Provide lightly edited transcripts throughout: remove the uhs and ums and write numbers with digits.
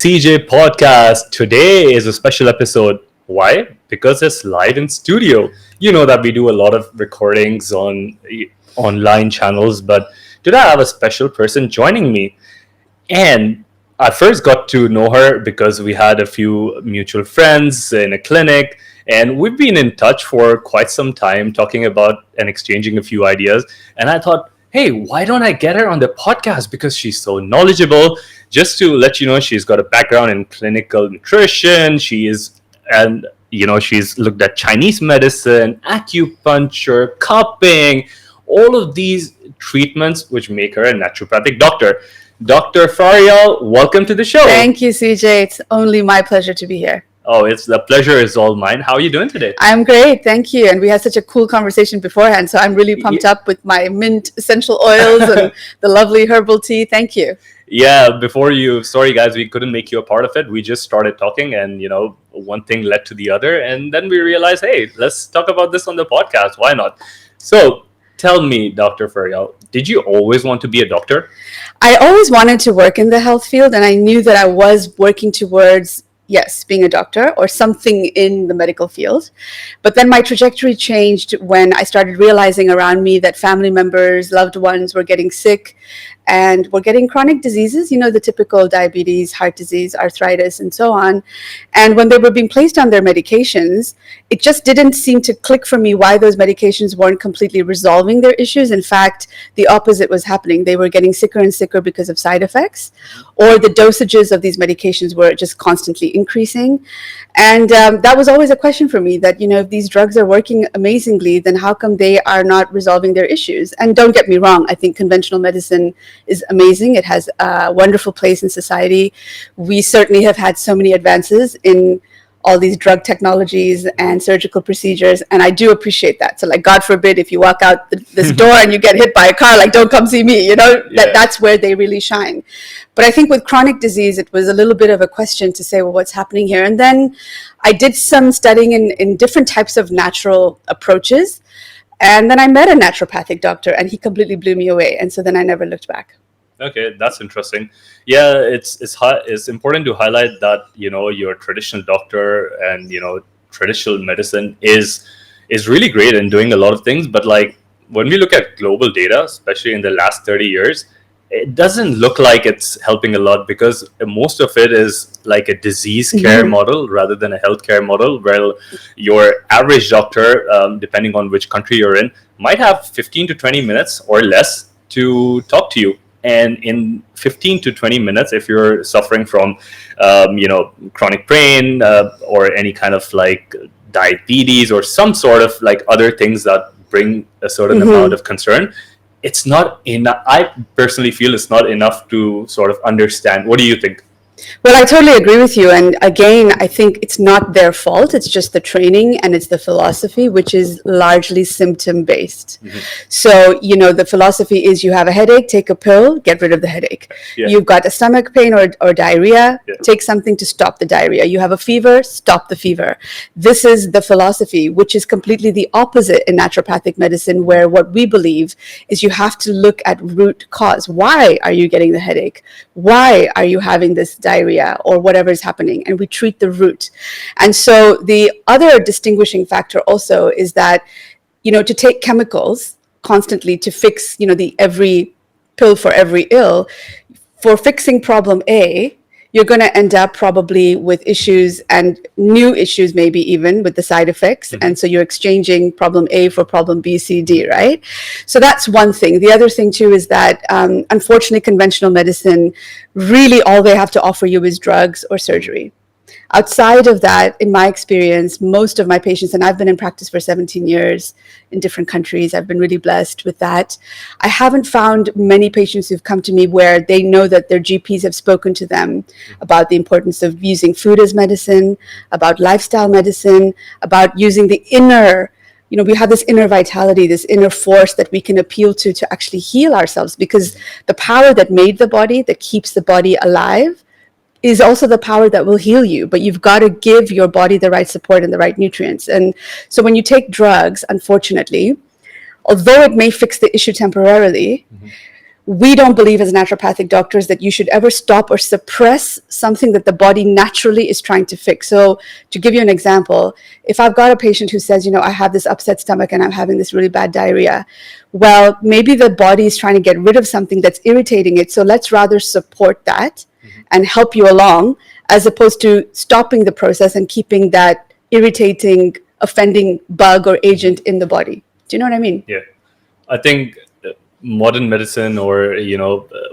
TJ podcast. Today is a special episode. Why? Because it's live in studio. You know that we do a lot of recordings on online channels, but today I have a special person joining me. And I first got to know her because we had a few mutual friends in a clinic, and we've been in touch for quite some time talking about and exchanging a few ideas. And I thought, hey, why don't I get her on the podcast? Because she's so knowledgeable. Just to let you know, she's got a background in clinical nutrition. She's looked at Chinese medicine, acupuncture, cupping, all of these treatments which make her a naturopathic doctor. Dr. Faryal, welcome to the show. Thank you, CJ. It's only my pleasure to be here. Oh, the pleasure is all mine. How are you doing today? I'm great, thank you. And we had such a cool conversation beforehand, so I'm really pumped up with my mint essential oils and the lovely herbal tea. Thank you. Yeah, sorry guys, we couldn't make you a part of it. We just started talking and, one thing led to the other. And then we realized, hey, let's talk about this on the podcast. Why not? So tell me, Dr. Faryal, did you always want to be a doctor? I always wanted to work in the health field, and I knew that I was working towards being a doctor or something in the medical field. But then my trajectory changed when I started realizing around me that family members, loved ones were getting sick and were getting chronic diseases, the typical diabetes, heart disease, arthritis, and so on. And when they were being placed on their medications, it just didn't seem to click for me why those medications weren't completely resolving their issues. In fact, the opposite was happening. They were getting sicker and sicker because of side effects, or the dosages of these medications were just constantly increasing. And that was always a question for me, that, if these drugs are working amazingly, then how come they are not resolving their issues? And don't get me wrong, I think conventional medicine is amazing. It has a wonderful place in society. We certainly have had so many advances in all these drug technologies and surgical procedures, and I do appreciate that. So, God forbid, if you walk out this door and you get hit by a car, don't come see me, that's where they really shine. But I think with chronic disease, it was a little bit of a question to say, well, what's happening here? And then I did some studying in different types of natural approaches. And then I met a naturopathic doctor, and he completely blew me away. And so then I never looked back. Okay, that's interesting. Yeah, it's important to highlight that, your traditional doctor and, traditional medicine is really great in doing a lot of things. But when we look at global data, especially in the last 30 years, it doesn't look like it's helping a lot, because most of it is like a disease care model rather than a healthcare model, where your average doctor, depending on which country you're in, might have 15 to 20 minutes or less to talk to you. And in 15 to 20 minutes, if you're suffering from, chronic pain or any kind of diabetes or some sort of other things that bring a certain amount of concern, it's not enough. I personally feel it's not enough to sort of understand. What do you think? Well, I totally agree with you. And again, I think it's not their fault. It's just the training and it's the philosophy, which is largely symptom-based. So, the philosophy is you have a headache, take a pill, get rid of the headache. Yeah. You've got a stomach pain or diarrhea, take something to stop the diarrhea. You have a fever, stop the fever. This is the philosophy, which is completely the opposite in naturopathic medicine, where what we believe is you have to look at root cause. Why are you getting the headache? Why are you having this diarrhea or whatever is happening? And we treat the root. And so the other distinguishing factor also is that, to take chemicals constantly to fix, the every pill for every ill, for fixing problem A, you're going to end up probably with issues and new issues, maybe even with the side effects. And so you're exchanging problem A for problem B, C, D, right? So that's one thing. The other thing too is that unfortunately, conventional medicine, really all they have to offer you is drugs or surgery. Outside of that, in my experience, most of my patients, and I've been in practice for 17 years in different countries, I've been really blessed with that. I haven't found many patients who've come to me where they know that their GPs have spoken to them about the importance of using food as medicine, about lifestyle medicine, about using the inner, we have this inner vitality, this inner force that we can appeal to actually heal ourselves, because the power that made the body, that keeps the body alive, is also the power that will heal you, but you've got to give your body the right support and the right nutrients. And so when you take drugs, unfortunately, although it may fix the issue temporarily, we don't believe as naturopathic doctors that you should ever stop or suppress something that the body naturally is trying to fix. So to give you an example, if I've got a patient who says, I have this upset stomach and I'm having this really bad diarrhea, well, maybe the body is trying to get rid of something that's irritating it. So let's rather support that and help you along, as opposed to stopping the process and keeping that irritating, offending bug or agent in the body. Do you know what I mean? Yeah. I think modern medicine, or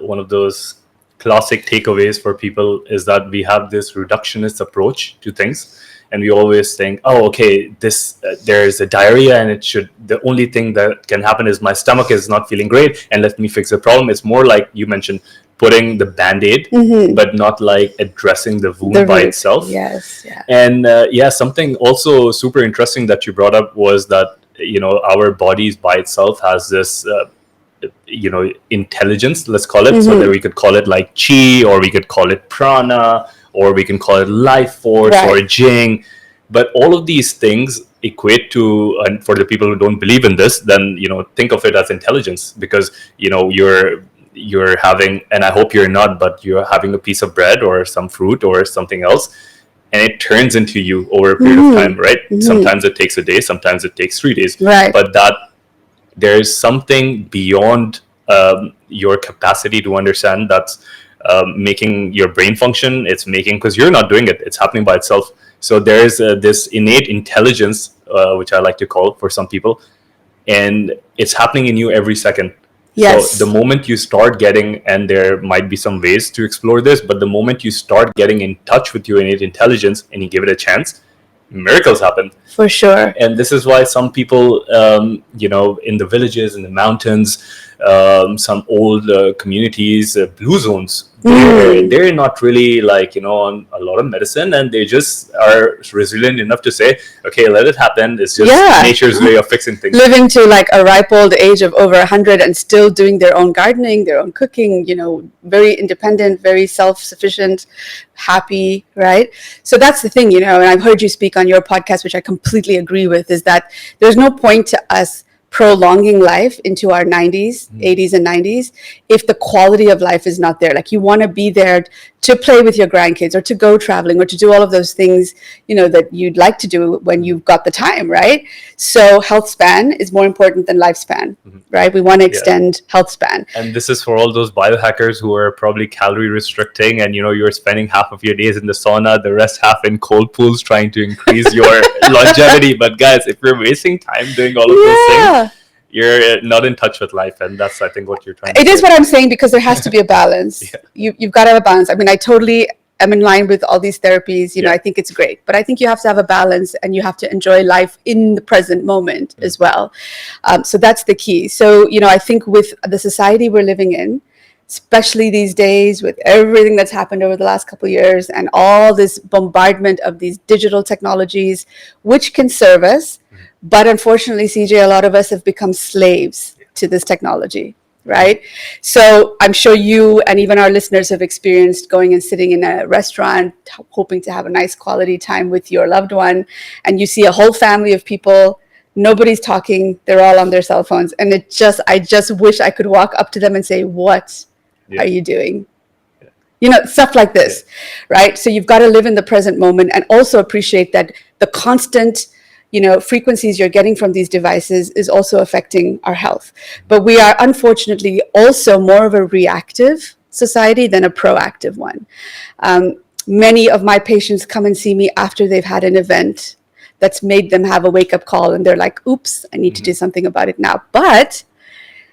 one of those classic takeaways for people, is that we have this reductionist approach to things, and we always think, oh, okay, this there's a diarrhea, and the only thing that can happen is my stomach is not feeling great, and let me fix the problem. It's more like you mentioned, putting the band-aid, but not like addressing the wound by itself. Yes, yeah. And something also super interesting that you brought up was that our bodies by itself has this intelligence, let's call it. So that we could call it like chi, or we could call it prana, or we can call it life force, or jing. But all of these things equate to, and for the people who don't believe in this, then think of it as intelligence, because you're having, and I hope you're not, but you're having a piece of bread or some fruit or something else, and it turns into you over a period of time, right? Sometimes it takes a day, sometimes it takes 3 days, but that there's something beyond your capacity to understand that's making your brain function. It's making, because you're not doing it, it's happening by itself. So there's this innate intelligence, which I like to call for some people, and it's happening in you every second. Yes. So the moment you start getting, and there might be some ways to explore this, but the moment you start getting in touch with your innate intelligence and you give it a chance, miracles happen. For sure. And this is why some people, in the villages, in the mountains, some old communities, blue zones, they're not really on a lot of medicine, and they just are resilient enough to say, okay, let it happen. It's just nature's way of fixing things. Living to like a ripe old age of over 100 and still doing their own gardening, their own cooking, very independent, very self-sufficient, happy, right? So that's the thing, and I've heard you speak on your podcast, which I completely agree with, is that there's no point to us prolonging life into our 90s, 80s and 90s if the quality of life is not there. Like, you want to be there to play with your grandkids, or to go traveling, or to do all of those things, that you'd like to do when you've got the time, right? So health span is more important than lifespan, right? We want to extend health span. And this is for all those biohackers who are probably calorie restricting, and you're spending half of your days in the sauna, the rest half in cold pools, trying to increase your longevity. But guys, if you're wasting time doing all of those things, you're not in touch with life, and that's, I think, what you're trying to say. It is what I'm saying, because there has to be a balance. You've got to have a balance. I mean, I totally am in line with all these therapies. I think it's great, but I think you have to have a balance, and you have to enjoy life in the present moment as well. So that's the key. So, I think with the society we're living in, especially these days, with everything that's happened over the last couple of years and all this bombardment of these digital technologies, which can serve us, but unfortunately, CJ, a lot of us have become slaves to this technology, right? So I'm sure you and even our listeners have experienced going and sitting in a restaurant, hoping to have a nice quality time with your loved one, and you see a whole family of people. Nobody's talking. They're all on their cell phones. And I just wish I could walk up to them and say, what are you doing? Stuff like this, right? So you've got to live in the present moment, and also appreciate that the constant frequencies you're getting from these devices is also affecting our health. But we are unfortunately also more of a reactive society than a proactive one. Many of my patients come and see me after they've had an event that's made them have a wake-up call, and they're like, oops, I need to do something about it now. But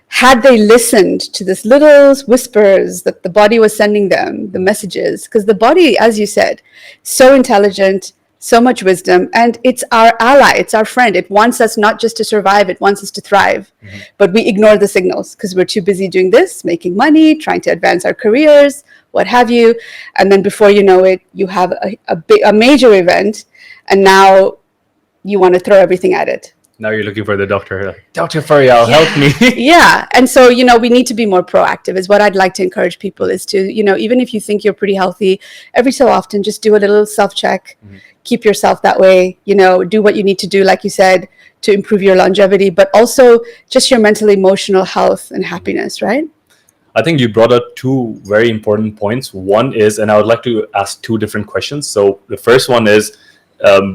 had they listened to this little whispers that the body was sending them, the messages, because the body, as you said, so intelligent, so much wisdom, and it's our ally, it's our friend. It wants us not just to survive, it wants us to thrive. But we ignore the signals because we're too busy doing this, making money, trying to advance our careers, what have you. And then before you know it, you have a major event, and now you want to throw everything at it. Now you're looking for the doctor. Like, Dr. Faryal, help me. And so, we need to be more proactive is what I'd like to encourage people, is to, even if you think you're pretty healthy, every so often, just do a little self-check, keep yourself that way, do what you need to do, like you said, to improve your longevity, but also just your mental, emotional health and happiness, right? I think you brought up two very important points. One is, and I would like to ask two different questions. So the first one is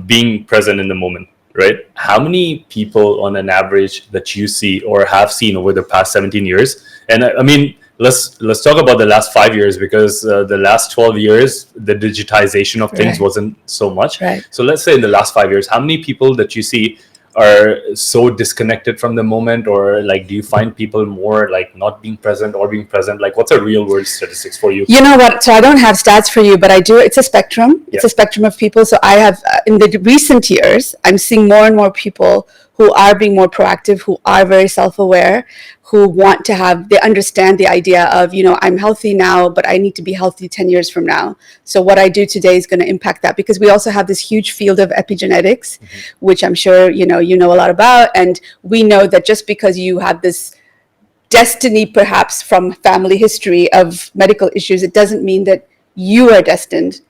being present in the moment, right? How many people on an average that you see or have seen over the past 17 years? And I mean, let's talk about the last 5 years, because the last 12 years, the digitization of things Right. wasn't so much. Right. So let's say in the last 5 years, how many people that you see are so disconnected from the moment, or like do you find people more like not being present or being present? Like what's a real world statistics for you? You know what? So I don't have stats for you, but I do. It's a spectrum. It's a spectrum of people. So I have, in the recent years, I'm seeing more and more people who are being more proactive, who are very self-aware, who want to have, they understand the idea of, you know, I'm healthy now, but I need to be healthy 10 years from now. So what I do today is going to impact that, because we also have this huge field of epigenetics, which I'm sure, you know a lot about. And we know that just because you have this destiny, perhaps from family history of medical issues, it doesn't mean that you are destined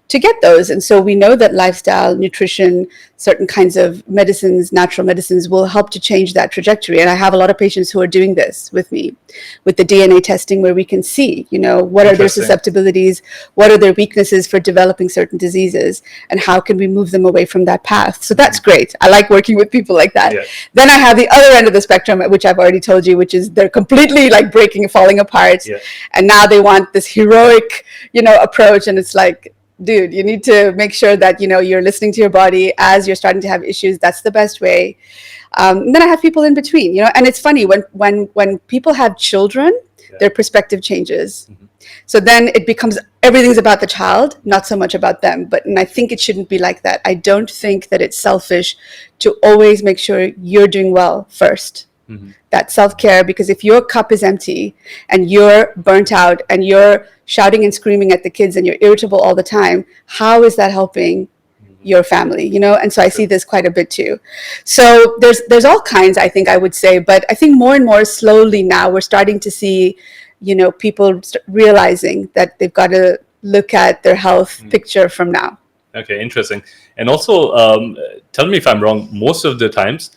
to get those. And so we know that lifestyle, nutrition, certain kinds of medicines, natural medicines will help to change that trajectory. And I have a lot of patients who are doing this with me, with the DNA testing, where we can see, you know, what are their susceptibilities, what are their weaknesses for developing certain diseases, and how can we move them away from that path. So that's great. I like working with people like that. Then I have the other end of the spectrum, which I've already told you, which is they're completely like breaking and falling apart. And now they want this heroic, you know, approach. And it's like, dude, you need to make sure that, you know, you're listening to your body as you're starting to have issues. That's the best way. And then I have people in between, you know, and it's funny when people have children, their perspective changes. So then it becomes everything's about the child, not so much about them. And I think it shouldn't be like that. I don't think that it's selfish to always make sure you're doing well first. That self-care, because if your cup is empty and you're burnt out and you're shouting and screaming at the kids and you're irritable all the time, how is that helping your family, you know? And so I see this quite a bit too. So there's all kinds, I think I would say, but I think more and more slowly now we're starting to see, you know, people realizing that they've got to look at their health picture from now. Okay, interesting. And also, tell me if I'm wrong, most of the times,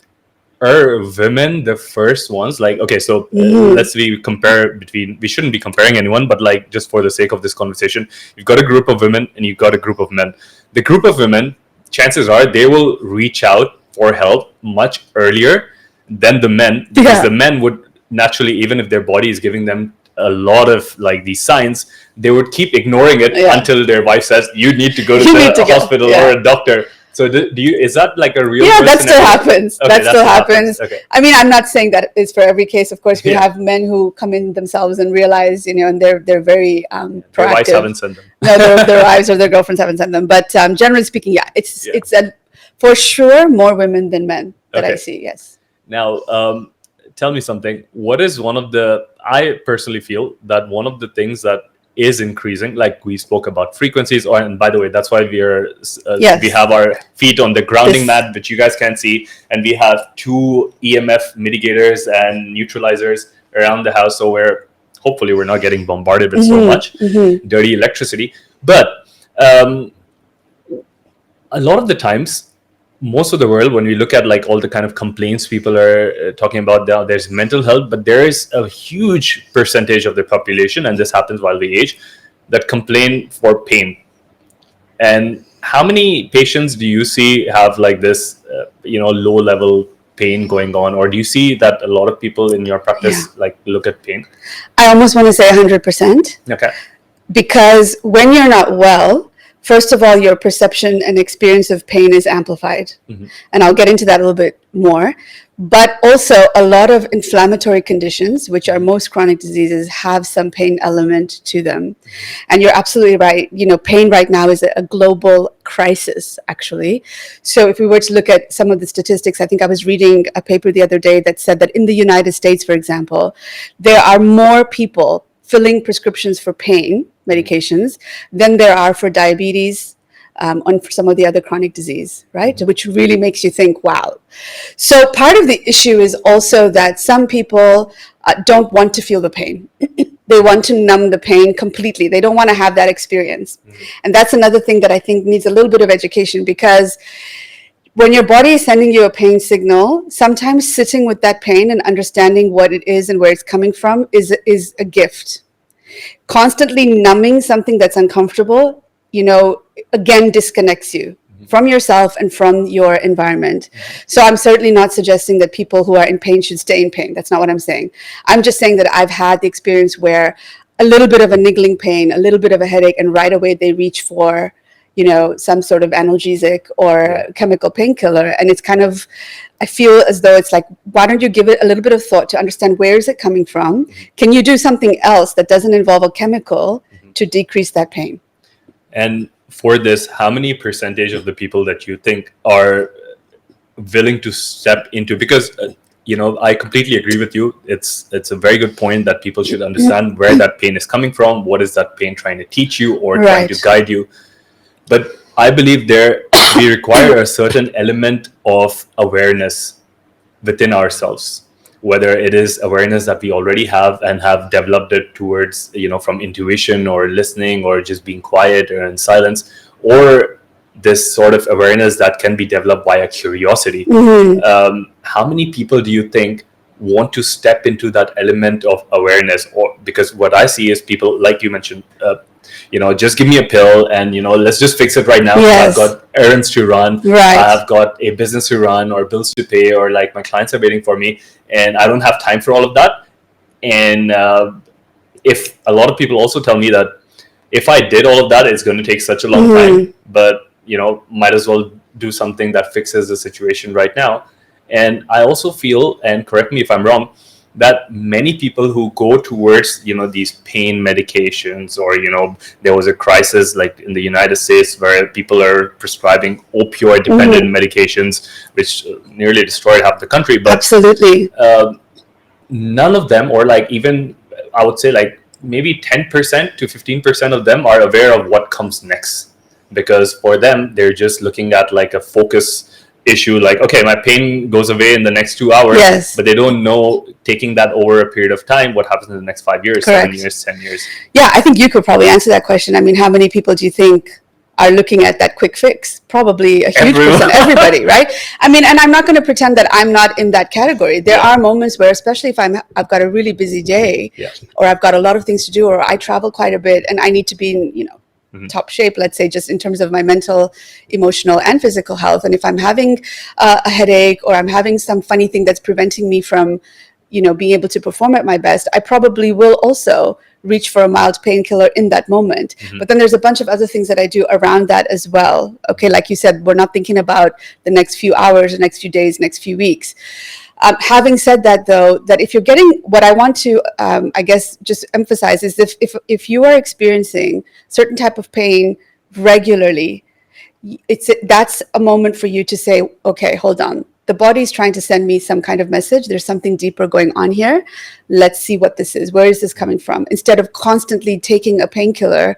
are women the first ones? Like, okay, so let's compare between, we shouldn't be comparing anyone, but like just for the sake of this conversation, you've got a group of women and you've got a group of men. The group of women, chances are they will reach out for help much earlier than the men, because the men would naturally, even if their body is giving them a lot of like these signs, they would keep ignoring it until their wife says, you need to go to the hospital or a doctor. So do you, is that like a real that still happens. Okay, that still happens. Okay. I mean, I'm not saying that is for every case. Of course, we have men who come in themselves and realize, you know, and they're very proactive. Their wives haven't sent them. No, their wives or their girlfriends haven't sent them. But generally speaking, it's for sure more women than men that I see. Yes. Now, tell me something. What is one of the, I personally feel that one of the things that is increasing, like we spoke about frequencies, and by the way, that's why we have our feet on the grounding mat, which you guys can't see, and we have 2 EMF mitigators and neutralizers around the house, so hopefully we're not getting bombarded with so much dirty electricity. But a lot of the times, most of the world, when we look at like all the kind of complaints people are talking about, there's mental health, but there is a huge percentage of the population, and this happens while we age, that complain for pain. And how many patients do you see have like this, low level pain going on? Or do you see that a lot of people in your practice like look at pain? I almost want to say 100%. Okay. Because when you're not well, first of all, your perception and experience of pain is amplified. And I'll get into that a little bit more. But also a lot of inflammatory conditions, which are most chronic diseases, have some pain element to them. And you're absolutely right. You know, pain right now is a global crisis, actually. So if we were to look at some of the statistics, I think I was reading a paper the other day that said that in the United States, for example, there are more people filling prescriptions for pain medications than there are for diabetes, and for some of the other chronic disease, right? Which really makes you think, wow. So part of the issue is also that some people don't want to feel the pain. They want to numb the pain completely. They don't want to have that experience. And that's another thing that I think needs a little bit of education, because when your body is sending you a pain signal, sometimes sitting with that pain and understanding what it is and where it's coming from is a gift. Constantly numbing something that's uncomfortable, again, disconnects you from yourself and from your environment. So I'm certainly not suggesting that people who are in pain should stay in pain. That's not what I'm saying. I'm just saying that I've had the experience where a little bit of a niggling pain, a little bit of a headache, and right away they reach for, some sort of analgesic or chemical painkiller. And it's kind of, I feel as though it's like, why don't you give it a little bit of thought to understand where is it coming from? Can you do something else that doesn't involve a chemical to decrease that pain? And for this, how many percentage of the people that you think are willing to step into, because I completely agree with you. It's a very good point that people should understand where that pain is coming from. What is that pain trying to teach you or trying to guide you? But I believe we require a certain element of awareness within ourselves, whether it is awareness that we already have and have developed it towards, from intuition or listening or just being quiet or in silence, or this sort of awareness that can be developed via curiosity. How many people do you think want to step into that element of awareness? Or because what I see is people, like you mentioned, just give me a pill and, let's just fix it right now. Yes. I've got errands to run. Right. I've got a business to run or bills to pay, or like my clients are waiting for me and I don't have time for all of that. And if a lot of people also tell me that if I did all of that, it's going to take such a long time, but, might as well do something that fixes the situation right now. And I also feel, and correct me if I'm wrong, that many people who go towards, these pain medications, or, there was a crisis like in the United States where people are prescribing opioid dependent medications, which nearly destroyed half the country. But absolutely, none of them, or like even I would say like maybe 10% to 15% of them are aware of what comes next, because for them, they're just looking at like a focus issue, like, okay, my pain goes away in the next 2 hours. Yes. But they don't know, taking that over a period of time, what happens in the next 5 years, Correct. 7 years, 10 years. Yeah, I think you could probably answer that question. I mean, how many people do you think are looking at that quick fix? Probably a huge percent, everybody, right? I mean, and I'm not going to pretend that I'm not in that category. There are moments where, especially if I've got a really busy day, or I've got a lot of things to do, or I travel quite a bit and I need to be in, top shape, let's say, just in terms of my mental, emotional, and physical health. And if I'm having a headache, or I'm having some funny thing that's preventing me from, being able to perform at my best, I probably will also reach for a mild painkiller in that moment. But then there's a bunch of other things that I do around that as well. Okay, like you said, we're not thinking about the next few hours, the next few days, next few weeks. Having said that, though, that if you're getting, what I want to, I guess, just emphasize is if you are experiencing certain type of pain regularly, that's a moment for you to say, okay, hold on. The body is trying to send me some kind of message. There's something deeper going on here. Let's see what this is. Where is this coming from? Instead of constantly taking a painkiller,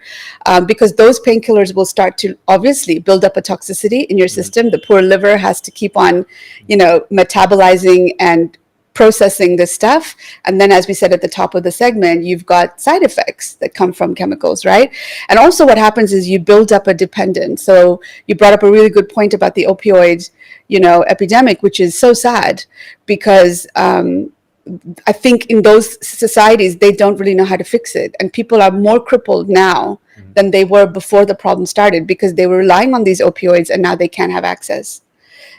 because those painkillers will start to obviously build up a toxicity in your system. The poor liver has to keep on, metabolizing and processing this stuff. And then, as we said at the top of the segment, you've got side effects that come from chemicals, right? And also what happens is you build up a dependence. So you brought up a really good point about the opioid, epidemic, which is so sad, because I think in those societies, they don't really know how to fix it. And people are more crippled now than they were before the problem started, because they were relying on these opioids and now they can't have access.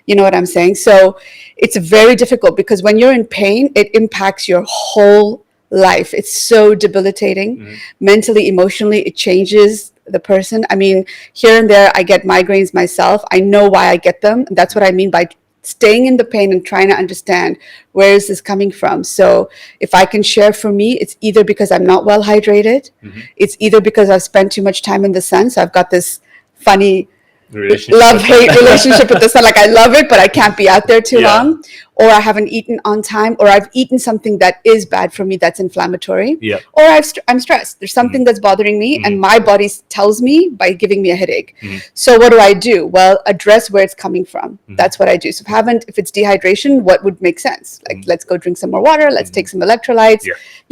You know what I'm saying? So it's very difficult, because when you're in pain, it impacts your whole life. It's so debilitating. Mentally, emotionally, it changes the person. I mean, here and there, I get migraines myself. I know why I get them. That's what I mean by staying in the pain and trying to understand, where is this coming from? So if I can share, for me, it's either because I'm not well hydrated. It's either because I've spent too much time in the sun. So I've got this funny love-hate relationship with the sun. Like, I love it, but I can't be out there too long. Or I haven't eaten on time, or I've eaten something that is bad for me, that's inflammatory. Or I'm stressed. There's something that's bothering me, and my body tells me by giving me a headache. So what do? Well, address where it's coming from. That's what I do. So if it's dehydration, what would make sense? Like, let's go drink some more water. Let's take some electrolytes.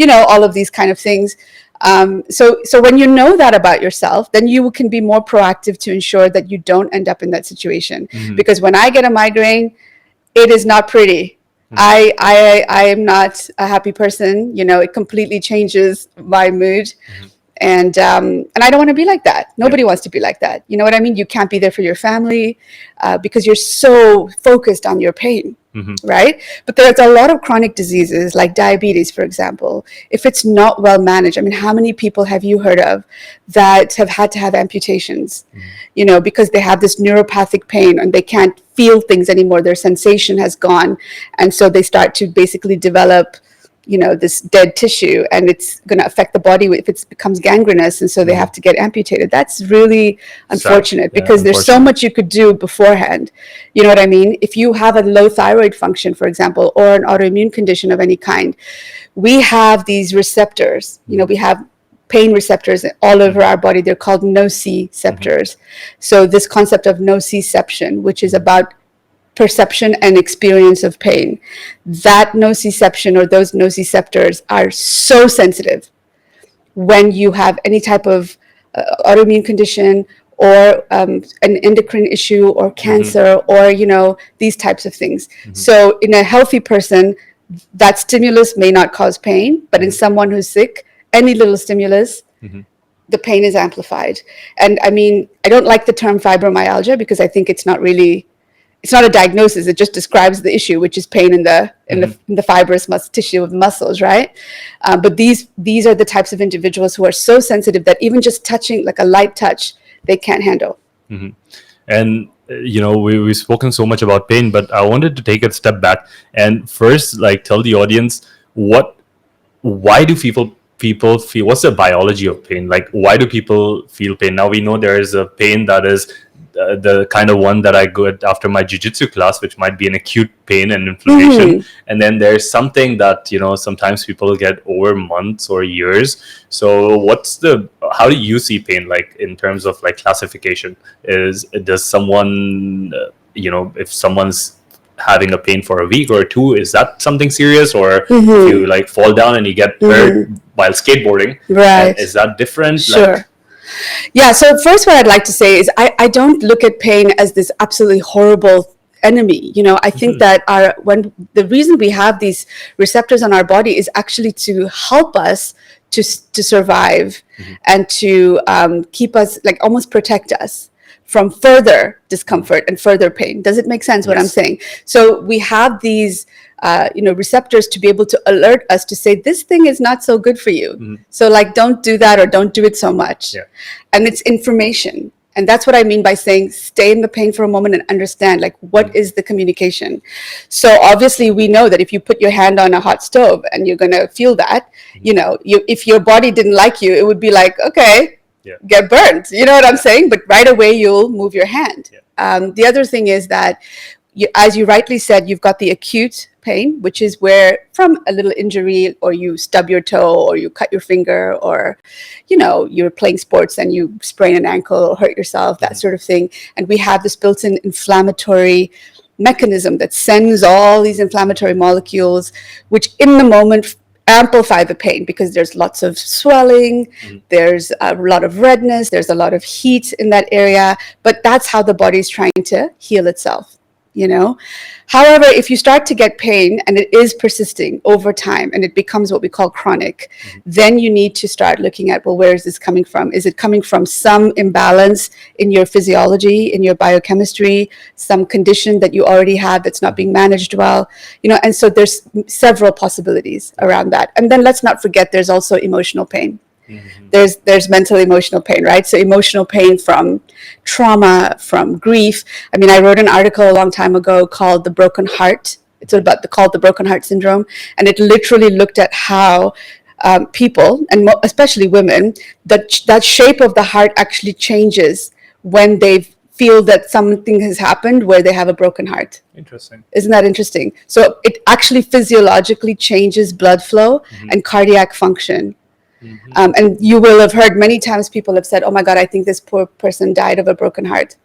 All of these kind of things. So when you know that about yourself, then you can be more proactive to ensure that you don't end up in that situation. Because when I get a migraine, it is not pretty. I am not a happy person. It completely changes my mood. And I don't want to be like that. Nobody wants to be like that. You know what I mean? You can't be there for your family because you're so focused on your pain, right? But there's a lot of chronic diseases like diabetes, for example. If it's not well managed, I mean, how many people have you heard of that have had to have amputations, because they have this neuropathic pain and they can't feel things anymore. Their sensation has gone. And so they start to basically develop this dead tissue, and it's going to affect the body if it becomes gangrenous, and so they have to get amputated. That's really unfortunate because there's so much you could do beforehand. You know what I mean? If you have a low thyroid function, for example, or an autoimmune condition of any kind, we have these receptors. We have pain receptors all over our body. They're called nociceptors. So this concept of nociception, which is about perception and experience of pain, that nociception or those nociceptors are so sensitive when you have any type of autoimmune condition or an endocrine issue or cancer or these types of things. So in a healthy person, that stimulus may not cause pain, but in someone who's sick, any little stimulus, the pain is amplified. And I mean, I don't like the term fibromyalgia because I think it's not a diagnosis. It just describes the issue, which is pain in the fibrous tissue of muscles, right? But these are the types of individuals who are so sensitive that even just touching, like a light touch, they can't handle. And we've spoken so much about pain, but I wanted to take a step back and first, tell the audience why do people feel, what's the biology of pain? Why do people feel pain? Now we know there is a pain that is the kind of one that I get after my jiu-jitsu class, which might be an acute pain and inflammation. And then there's something that, sometimes people get over months or years. So how do you see pain, in terms of classification? Does someone, if someone's having a pain for a week or two, is that something serious? Or if you fall down and you get hurt while skateboarding, right? Is that different? Sure. Yeah, so first what I'd like to say is I don't look at pain as this absolutely horrible enemy. I think that when the reason we have these receptors on our body is actually to help us to survive and to keep us, almost protect us from further discomfort and further pain. Does it make sense what I'm saying? So we have these receptors to be able to alert us to say, this thing is not so good for you. So don't do that or don't do it so much. And it's information. And that's what I mean by saying, stay in the pain for a moment and understand, what is the communication? So obviously we know that if you put your hand on a hot stove and you're going to feel that, if your body didn't like you, it would be like, okay, get burned. You know what I'm saying? But right away, you'll move your hand. The other thing is that, as you rightly said, you've got the acute pain, which is where from a little injury, or you stub your toe, or you cut your finger, or you're playing sports and you sprain an ankle or hurt yourself, that sort of thing. And we have this built-in inflammatory mechanism that sends all these inflammatory molecules, which in the moment amplify the pain, because there's lots of swelling, there's a lot of redness, there's a lot of heat in that area, but that's how the body's trying to heal itself. However, if you start to get pain and it is persisting over time and it becomes what we call chronic, then you need to start looking at, well, where is this coming from? Is it coming from some imbalance in your physiology, in your biochemistry, some condition that you already have that's not being managed well? And so there's several possibilities around that. And then let's not forget, there's also emotional pain. There's mental emotional pain, right? So emotional pain from trauma, from grief. I mean, I wrote an article a long time ago called The Broken Heart. It's called the Broken Heart Syndrome. And it literally looked at how people, and especially women, that shape of the heart actually changes when they feel that something has happened where they have a broken heart. Interesting. Isn't that interesting? So it actually physiologically changes blood flow and cardiac function. And you will have heard many times people have said, oh my God, I think this poor person died of a broken heart.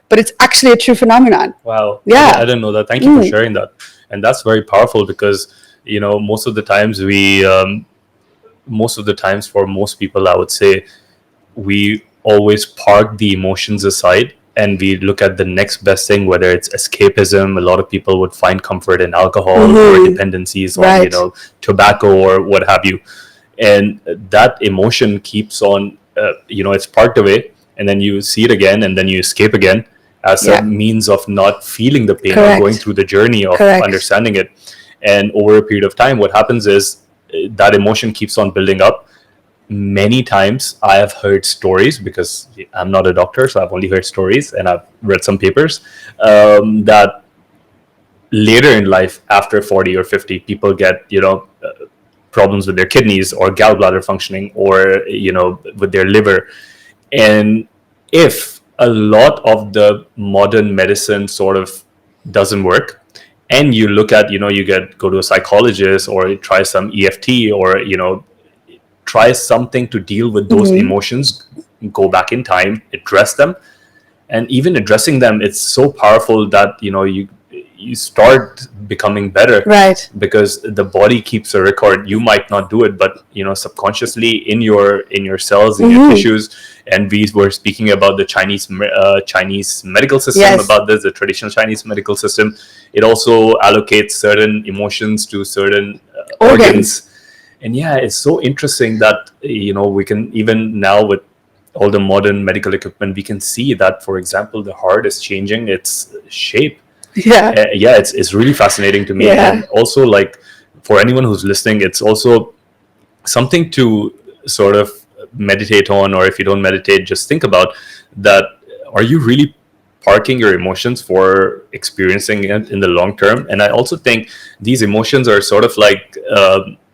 But it's actually a true phenomenon. Wow. Yeah. I didn't know that. Thank you for sharing that. And that's very powerful because, most of the times we most of the times for most people, I would say we always park the emotions aside and we look at the next best thing, whether it's escapism. A lot of people would find comfort in alcohol or dependencies on, tobacco or what have you. And that emotion keeps on, it's parked away, and then you see it again, and then you escape again as a means of not feeling the pain or going through the journey of understanding it. And over a period of time, what happens is that emotion keeps on building up. Many times I have heard stories, because I'm not a doctor, so I've only heard stories and I've read some papers, that later in life, after 40 or 50, people get, problems with their kidneys or gallbladder functioning, or, with their liver. And if a lot of the modern medicine sort of doesn't work, and you look at, go to a psychologist or try some EFT, or, try something to deal with those emotions, go back in time, address them. And even addressing them, it's so powerful that, you start becoming better, because the body keeps a record. You might not do it, but subconsciously in your cells, in your tissues. And we were speaking about the Chinese medical system, about this, the traditional Chinese medical system. It also allocates certain emotions to certain organs. And it's so interesting that we can, even now with all the modern medical equipment, we can see that, for example, the heart is changing its shape. It's really fascinating to me. And also, like, for anyone who's listening, it's also something to sort of meditate on, or if you don't meditate, just think about that. Are you really parking your emotions for experiencing it in the long term? And I also think these emotions are sort of like,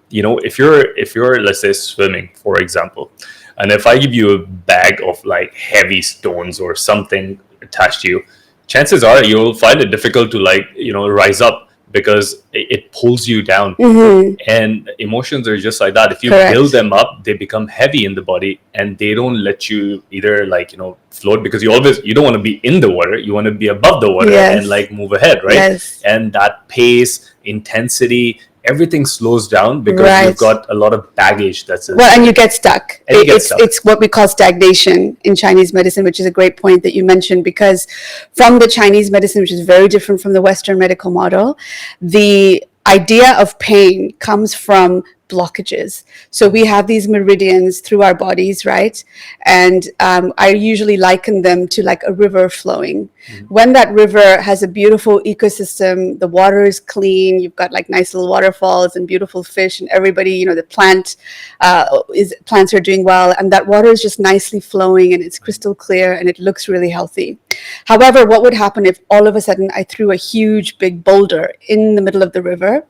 if you're let's say swimming, for example, and if I give you a bag of like heavy stones or something attached to you, chances are you'll find it difficult to rise up, because it pulls you down. And emotions are just like that. If you build them up, they become heavy in the body, and they don't let you either float, because you don't want to be in the water, you want to be above the water and move ahead, right? And that pace, intensity, everything slows down, because you've got a lot of baggage that's and you get stuck. It's what we call stagnation in Chinese medicine, which is a great point that you mentioned, because from the Chinese medicine, which is very different from the Western medical model, the idea of pain comes from blockages. So we have these meridians through our bodies, right? And I usually liken them to like a river flowing. When that river has a beautiful ecosystem, the water is clean, you've got like nice little waterfalls and beautiful fish, and everybody, the plants are doing well, and that water is just nicely flowing, and it's crystal clear, and it looks really healthy. However, what would happen if all of a sudden I threw a huge big boulder in the middle of the river?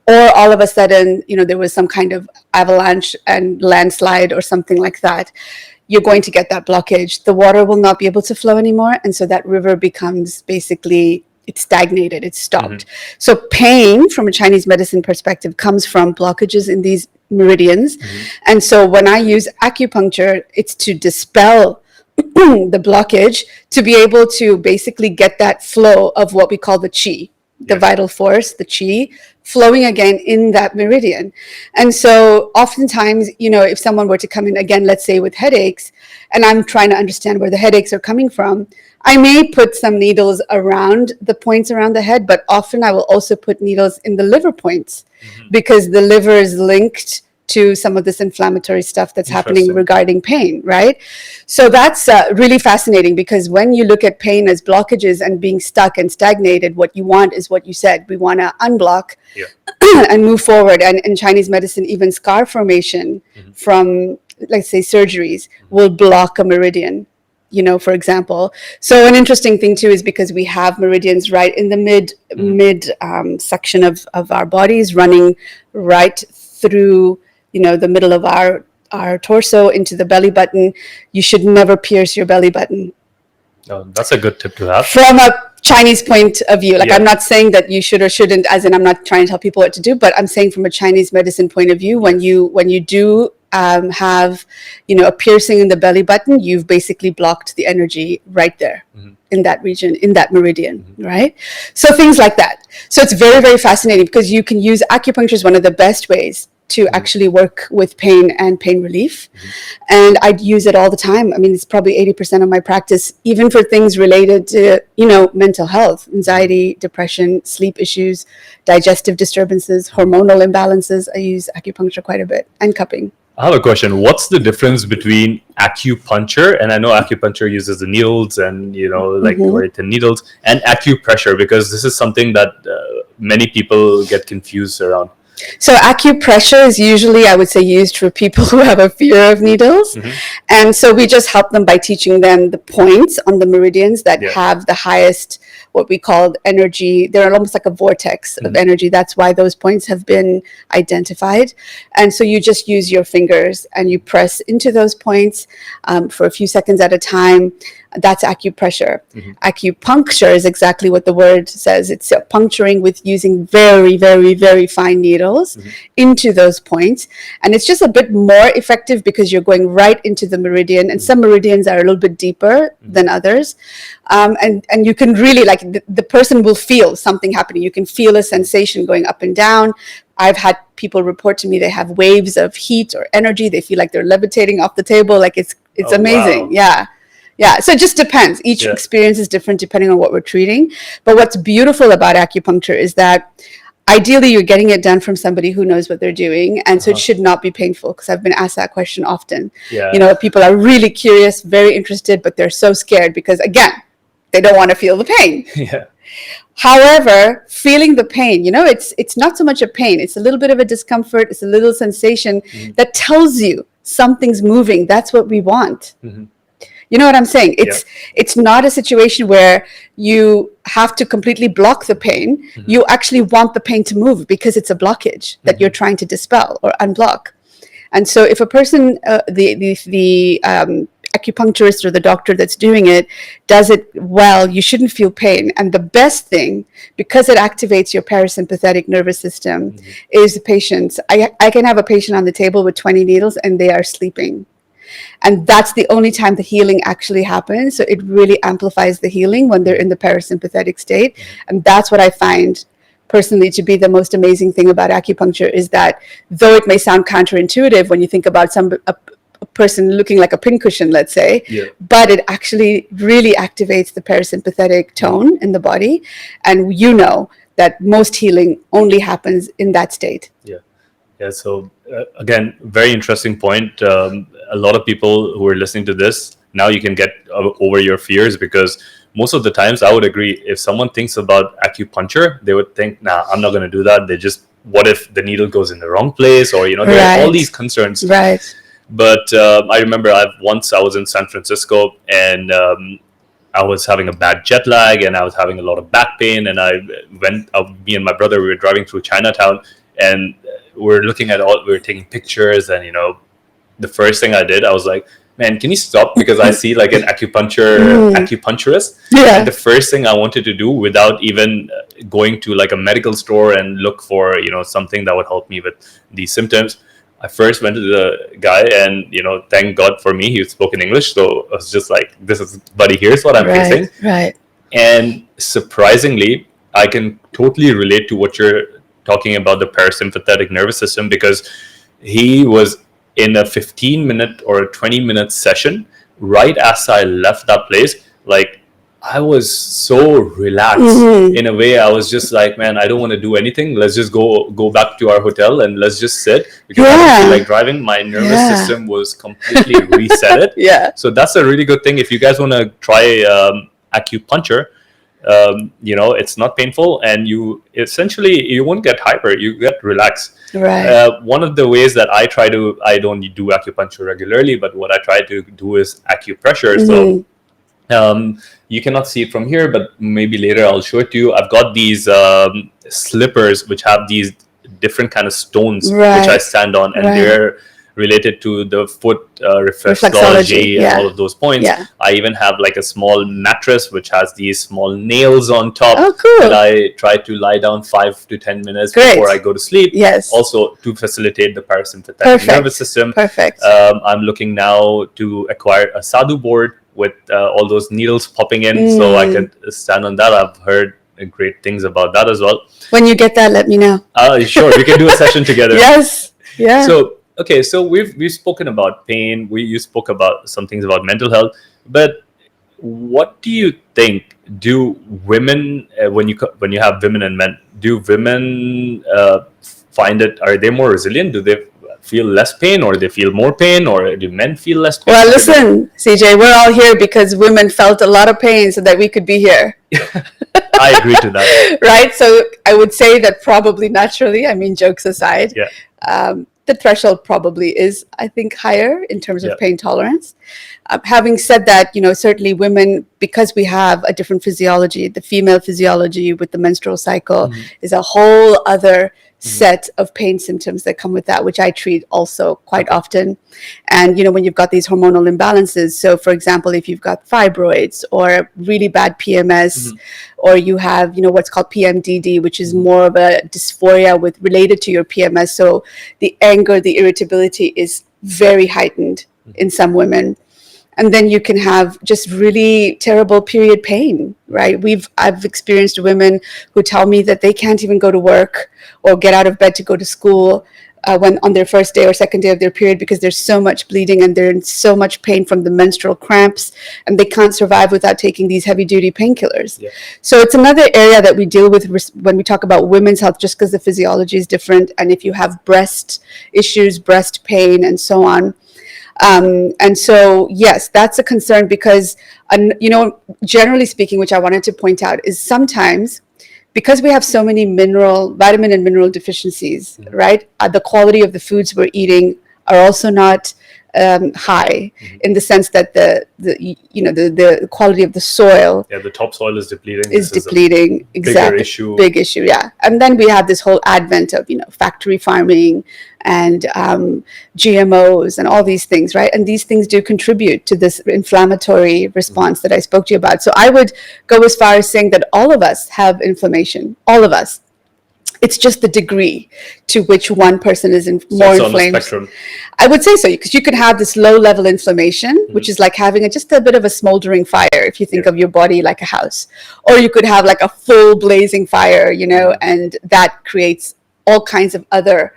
Or all of a sudden, there was some kind of avalanche and landslide or something like that, you're going to get that blockage. The water will not be able to flow anymore. And so that river becomes basically, it's stagnated, it's stopped. So pain, from a Chinese medicine perspective, comes from blockages in these meridians. And so when I use acupuncture, it's to dispel the blockage, to be able to basically get that flow of what we call the qi, the vital force, the qi, flowing again in that meridian. And so oftentimes, if someone were to come in again, let's say with headaches, and I'm trying to understand where the headaches are coming from, I may put some needles around the points around the head, but often I will also put needles in the liver points, because the liver is linked to some of this inflammatory stuff that's happening regarding pain, right? So that's really fascinating, because when you look at pain as blockages and being stuck and stagnated, what you want is what you said. We want to unblock and move forward. And in Chinese medicine, even scar formation from, let's say, surgeries will block a meridian, for example. So an interesting thing too is because we have meridians right in the mid section of our bodies, running right through the middle of our torso into the belly button. You should never pierce your belly button. Oh, that's a good tip to have. From a Chinese point of view, I'm not saying that you should or shouldn't, as in I'm not trying to tell people what to do, but I'm saying from a Chinese medicine point of view, when you do have a piercing in the belly button, you've basically blocked the energy right there. In that region, in that meridian, right? So things like that. So it's very, very fascinating, because you can use acupuncture as one of the best ways to actually work with pain and pain relief. And I'd use it all the time. I mean, it's probably 80% of my practice, even for things related to, mental health, anxiety, depression, sleep issues, digestive disturbances, hormonal imbalances. I use acupuncture quite a bit, and cupping. I have a question. What's the difference between acupuncture, and I know acupuncture uses the needles and, right, the needles, and acupressure, because this is something that many people get confused around. So acupressure is usually, I would say, used for people who have a fear of needles. And so we just help them by teaching them the points on the meridians that have the highest, what we call energy. They're almost like a vortex of energy. That's why those points have been identified. And so you just use your fingers and you press into those points for a few seconds at a time. That's acupressure. Acupuncture is exactly what the word says. It's puncturing with using very, very, very fine needles into those points. And it's just a bit more effective because you're going right into the meridian. And some meridians are a little bit deeper than others. And you can really, like, the person will feel something happening. You can feel a sensation going up and down. I've had people report to me they have waves of heat or energy. They feel like they're levitating off the table. Like it's amazing. Wow. Yeah. So it just depends. Each experience is different depending on what we're treating. But what's beautiful about acupuncture is that ideally you're getting it done from somebody who knows what they're doing. And so it should not be painful, because I've been asked that question often. People are really curious, very interested, but they're so scared because, again, they don't want to feel the pain. However, feeling the pain, it's not so much a pain. It's a little bit of a discomfort. It's a little sensation that tells you something's moving. That's what we want. You know what I'm saying? It's not a situation where you have to completely block the pain. You actually want the pain to move because it's a blockage that you're trying to dispel or unblock. And so if a person, the acupuncturist or the doctor that's doing it does it well, you shouldn't feel pain. And the best thing, because it activates your parasympathetic nervous system, is the patients. I can have a patient on the table with 20 needles and they are sleeping. And that's the only time the healing actually happens. So it really amplifies the healing when they're in the parasympathetic state. And that's what I find personally to be the most amazing thing about acupuncture, is that though it may sound counterintuitive when you think about a person looking like a pincushion, let's say, but it actually really activates the parasympathetic tone in the body. And that most healing only happens in that state. Yeah, so again, very interesting point. A lot of people who are listening to this, now you can get over your fears, because most of the times I would agree, if someone thinks about acupuncture, they would think, nah, I'm not going to do that. What if the needle goes in the wrong place? Or, there are all these concerns. Right. But I remember I was in San Francisco, and I was having a bad jet lag, and I was having a lot of back pain. And me and my brother, we were driving through Chinatown, and we were taking pictures, and the first thing I did, I was like, man, can you stop? Because I see like an acupuncturist. And the first thing I wanted to do, without even going to like a medical store and look for something that would help me with these symptoms, I first went to the guy, and thank God for me, he spoke in English. So I was just like, buddy, here's what I'm facing. Right. And surprisingly, I can totally relate to what you're talking about, the parasympathetic nervous system, because he was in a 15-minute or a 20-minute session. Right as I left that place, like, I was so relaxed. In a way, I was just like, man, I don't want to do anything. Let's just go back to our hotel and let's just sit, because I don't feel like driving. My nervous system was completely reset. So that's a really good thing. If you guys want to try acupuncture, it's not painful, and you won't get hyper, you get relaxed. One of the ways that I don't do acupuncture regularly, but what I try to do is acupressure. So you cannot see it from here, but maybe later I'll show it to you. I've got these slippers which have these different kind of stones which I stand on, and they're related to the foot reflexology and all of those points. I even have like a small mattress which has these small nails on top. Oh, cool. And I try to lie down 5 to 10 minutes before I go to sleep. Also to facilitate the parasympathetic nervous system. I'm looking now to acquire a sadhu board with all those needles popping in, so I could stand on that. I've heard great things about that as well. When you get that, let me know. Sure, we can do a session together. Yeah. So okay, so we've spoken about pain. You spoke about some things about mental health, but what do you think? Do women, when you have women and men, do women find it? Are they more resilient? Do they feel less pain, or they feel more pain, or do men feel less pain? Well, listen, CJ, we're all here because women felt a lot of pain so that we could be here. I agree to that. Right? So I would say that probably naturally, I mean, jokes aside, Yeah. the threshold probably is, I think, higher in terms Yeah. of pain tolerance. Having said that, certainly women, because we have a different physiology, the female physiology with the menstrual cycle is a whole other set of pain symptoms that come with that, which I treat also quite often. And, when you've got these hormonal imbalances, so for example, if you've got fibroids or really bad PMS, or you have, what's called PMDD, which is more of a dysphoria related to your PMS. So the anger, the irritability is very heightened in some women. And then you can have just really terrible period pain, right? I've experienced women who tell me that they can't even go to work or get out of bed to go to school when on their first day or second day of their period, because there's so much bleeding and they're in so much pain from the menstrual cramps, and they can't survive without taking these heavy duty painkillers. Yeah. So it's another area that we deal with when we talk about women's health, just because the physiology is different. And if you have breast issues, breast pain, and so on. And so, yes, that's a concern because, generally speaking, which I wanted to point out, is sometimes because we have so many vitamin and mineral deficiencies, right? The quality of the foods we're eating are also not high in the sense that the quality of the soil, the topsoil is depleting. Exactly. Big issue, yeah. And then we have this whole advent of factory farming and GMOs and all these things, right? And these things do contribute to this inflammatory response that I spoke to you about. So I would go as far as saying that all of us have inflammation, all of us. It's just the degree to which one person is more inflamed. I would say so, because you could have this low-level inflammation, which is like having just a bit of a smoldering fire, if you think of your body like a house. Or you could have like a full blazing fire, and that creates all kinds of other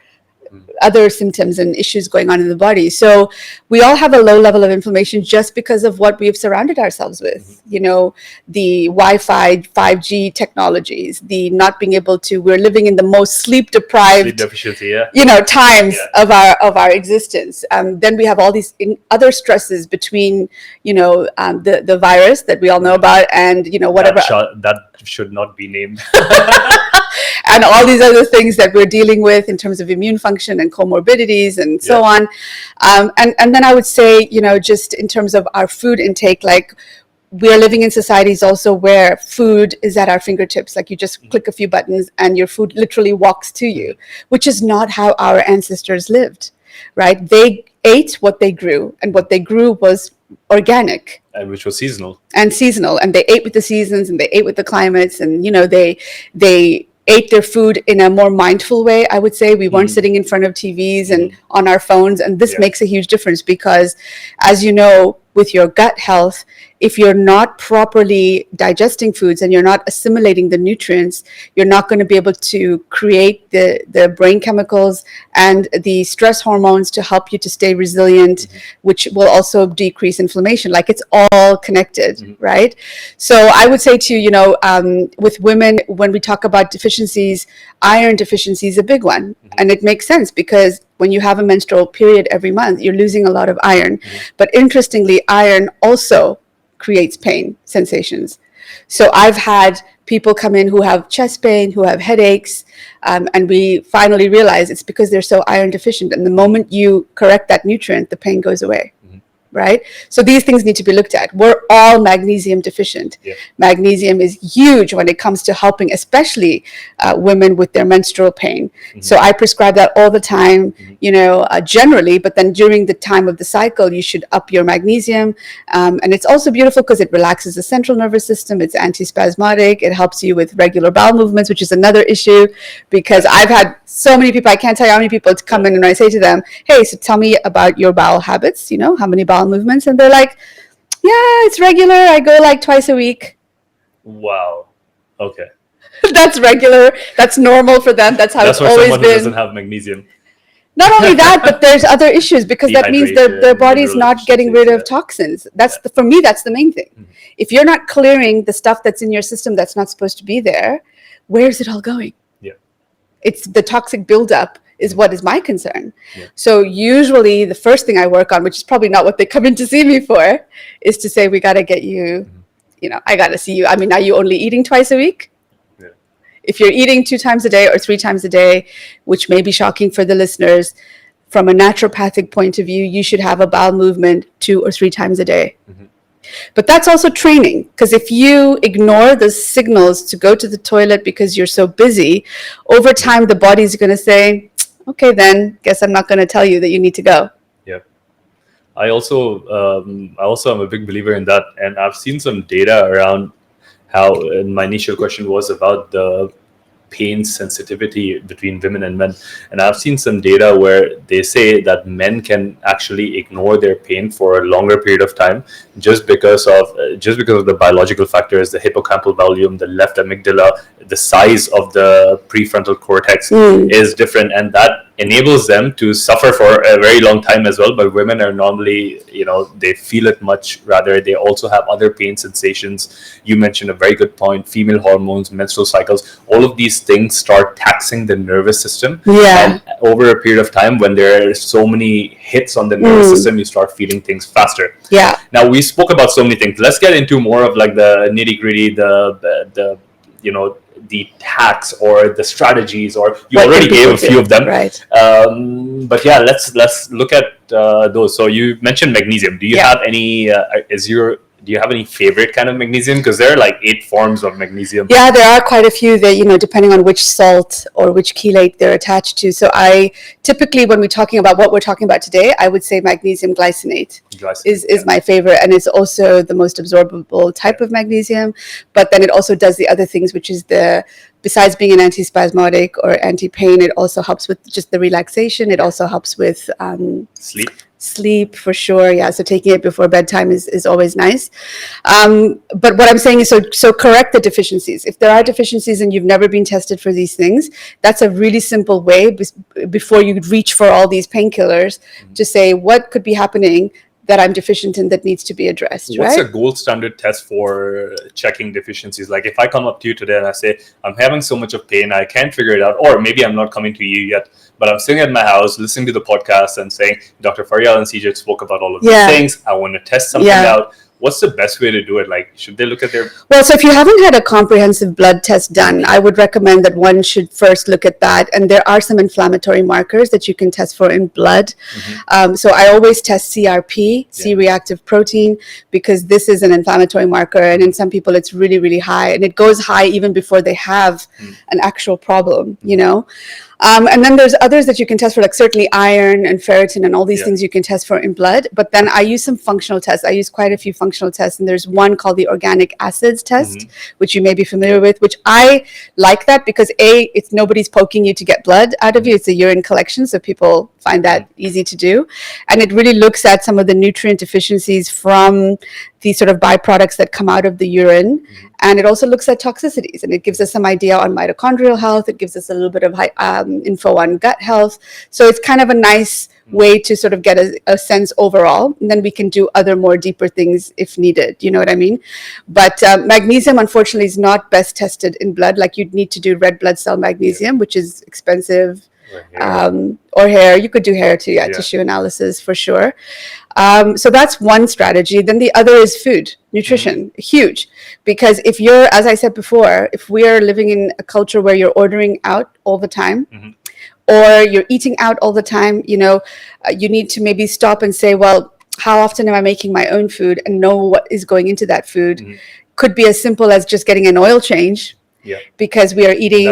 symptoms and issues going on in the body. So we all have a low level of inflammation just because of what we've surrounded ourselves with. The Wi-Fi, 5G technologies, the not being able to, we're living in the most sleep deprived deficiency, times of our existence. Then we have all these other stresses between, the virus that we all know about and, whatever. That should not be named. And all these other things that we're dealing with in terms of immune function and comorbidities and so on. And then I would say, just in terms of our food intake, like we are living in societies also where food is at our fingertips. Like you just click a few buttons and your food literally walks to you, which is not how our ancestors lived, right? They ate what they grew, and what they grew was organic. And which was seasonal. And they ate with the seasons and they ate with the climates, and, they ate their food in a more mindful way, I would say. We weren't sitting in front of TVs and on our phones. And this makes a huge difference because, as you know, with your gut health, if you're not properly digesting foods and you're not assimilating the nutrients, you're not going to be able to create the brain chemicals and the stress hormones to help you to stay resilient, which will also decrease inflammation. Like it's all connected, right? So I would say to you, with women, when we talk about deficiencies, iron deficiency is a big one. And it makes sense because when you have a menstrual period every month, you're losing a lot of iron. But interestingly, iron also creates pain sensations. So I've had people come in who have chest pain, who have headaches, and we finally realize it's because they're so iron deficient. And the moment you correct that nutrient, the pain goes away. Right? So these things need to be looked at. We're all magnesium deficient. Magnesium is huge when it comes to helping, especially women with their menstrual pain. So I prescribe that all the time, generally, but then during the time of the cycle, you should up your magnesium. And it's also beautiful because it relaxes the central nervous system. It's antispasmodic. It helps you with regular bowel movements, which is another issue because I've had so many people, I can't tell you how many people come in and I say to them, hey, so tell me about your bowel habits, how many bowel movements, and they're like, yeah, it's regular, I go like twice a week. Wow. Okay. That's regular, that's normal for them, that's how it's always been. Who doesn't have magnesium. Not only that, but there's other issues because that means their Dehydration, body's mineral not getting rid of deficiencies. toxins. For me, that's the main thing. If you're not clearing the stuff that's in your system that's not supposed to be there, where's it all going? Yeah. It's the toxic buildup is what is my concern. Yeah. So usually the first thing I work on, which is probably not what they come in to see me for, is to say, we got to get you, I got to see you. I mean, are you only eating twice a week? Yeah. If you're eating 2 times a day or 3 times a day, which may be shocking for the listeners, from a naturopathic point of view, you should have a bowel movement 2 or 3 times a day. But that's also training, because if you ignore the signals to go to the toilet because you're so busy, over time the body's going to say, okay, then guess I'm not going to tell you that you need to go. Yeah. I also am a big believer in that, and I've seen some data around how, and my initial question was about the pain sensitivity between women and men, and I've seen some data where they say that men can actually ignore their pain for a longer period of time just because of the biological factors, the hippocampal volume, the left amygdala, the size of the prefrontal cortex is different, and that enables them to suffer for a very long time as well. But women are normally, they feel it much rather. They also have other pain sensations. You mentioned a very good point: female hormones, menstrual cycles, all of these things start taxing the nervous system. Yeah. And over a period of time, when there are so many hits on the nervous system, you start feeling things faster. Yeah. Now, we spoke about so many things. Let's get into more of like the nitty gritty, the hacks or the strategies, or you already gave a few of them. Right. But yeah, let's look at those. So you mentioned magnesium. Do you have any? Do you have any favorite kind of magnesium? Because there are like 8 forms of magnesium. Yeah, there are quite a few that, depending on which salt or which chelate they're attached to. So I typically, when we're talking about what we're talking about today, I would say magnesium glycinate is my favorite. And it's also the most absorbable type of magnesium. But then it also does the other things, which is besides being an antispasmodic or anti-pain, it also helps with just the relaxation. It also helps with sleep for sure. Yeah, so taking it before bedtime is always nice. But what I'm saying is, so correct the deficiencies. If there are deficiencies and you've never been tested for these things, that's a really simple way before you reach for all these painkillers to say what could be happening that I'm deficient in that needs to be addressed. What's a gold standard test for checking deficiencies? Like if I come up to you today and I say, I'm having so much of pain, I can't figure it out, or maybe I'm not coming to you yet, but I'm sitting at my house listening to the podcast and saying, Dr. Faryal and CJ spoke about all of these things. I want to test something out. What's the best way to do it? Like, should they look at their... Well, so if you haven't had a comprehensive blood test done, I would recommend that one should first look at that. And there are some inflammatory markers that you can test for in blood. So I always test CRP, C-reactive protein, because this is an inflammatory marker. And in some people, it's really, really high. And it goes high even before they have an actual problem, And then there's others that you can test for, like certainly iron and ferritin and all these things you can test for in blood. But then I use some functional tests. I use quite a few functional tests. And there's one called the organic acids test, which you may be familiar with, which I like that because it's nobody's poking you to get blood out of you. It's a urine collection. So people find that easy to do. And it really looks at some of the nutrient deficiencies from the sort of byproducts that come out of the urine. And it also looks at toxicities, and it gives us some idea on mitochondrial health. It gives us a little bit of info on gut health. So it's kind of a nice way to sort of get a sense overall. And then we can do other more deeper things if needed. You know what I mean? But magnesium, unfortunately, is not best tested in blood. Like you'd need to do red blood cell magnesium, which is expensive. Or hair. You could do hair too, tissue analysis for sure. So that's one strategy. Then the other is food, nutrition, huge. Because if you're, as I said before, if we are living in a culture where you're ordering out all the time, or you're eating out all the time, you need to maybe stop and say, well, how often am I making my own food and know what is going into that food? Could be as simple as just getting an oil change. Because we are eating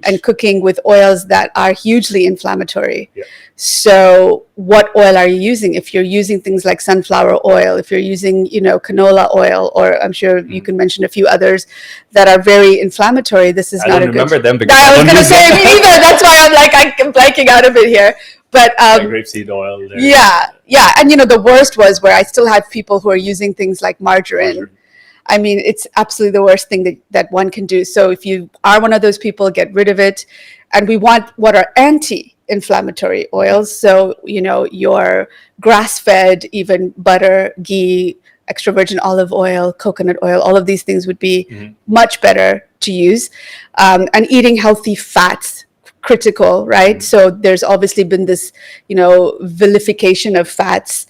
and cooking with oils that are hugely inflammatory. So what oil are you using? If you're using things like sunflower oil, if you're using, canola oil, or I'm sure you can mention a few others that are very inflammatory, this is not a good... I remember them because I was going to say me either. That's why I'm blanking out of it here. But grapeseed oil. There. Yeah. And, the worst was where I still have people who are using things like margarine. I mean, it's absolutely the worst thing that one can do. So if you are one of those people, get rid of it. And we want what are anti inflammatory oils. So, your grass-fed, even butter, ghee, extra virgin olive oil, coconut oil, all of these things would be much better to use. And eating healthy fats, critical, right? So there's obviously been this, vilification of fats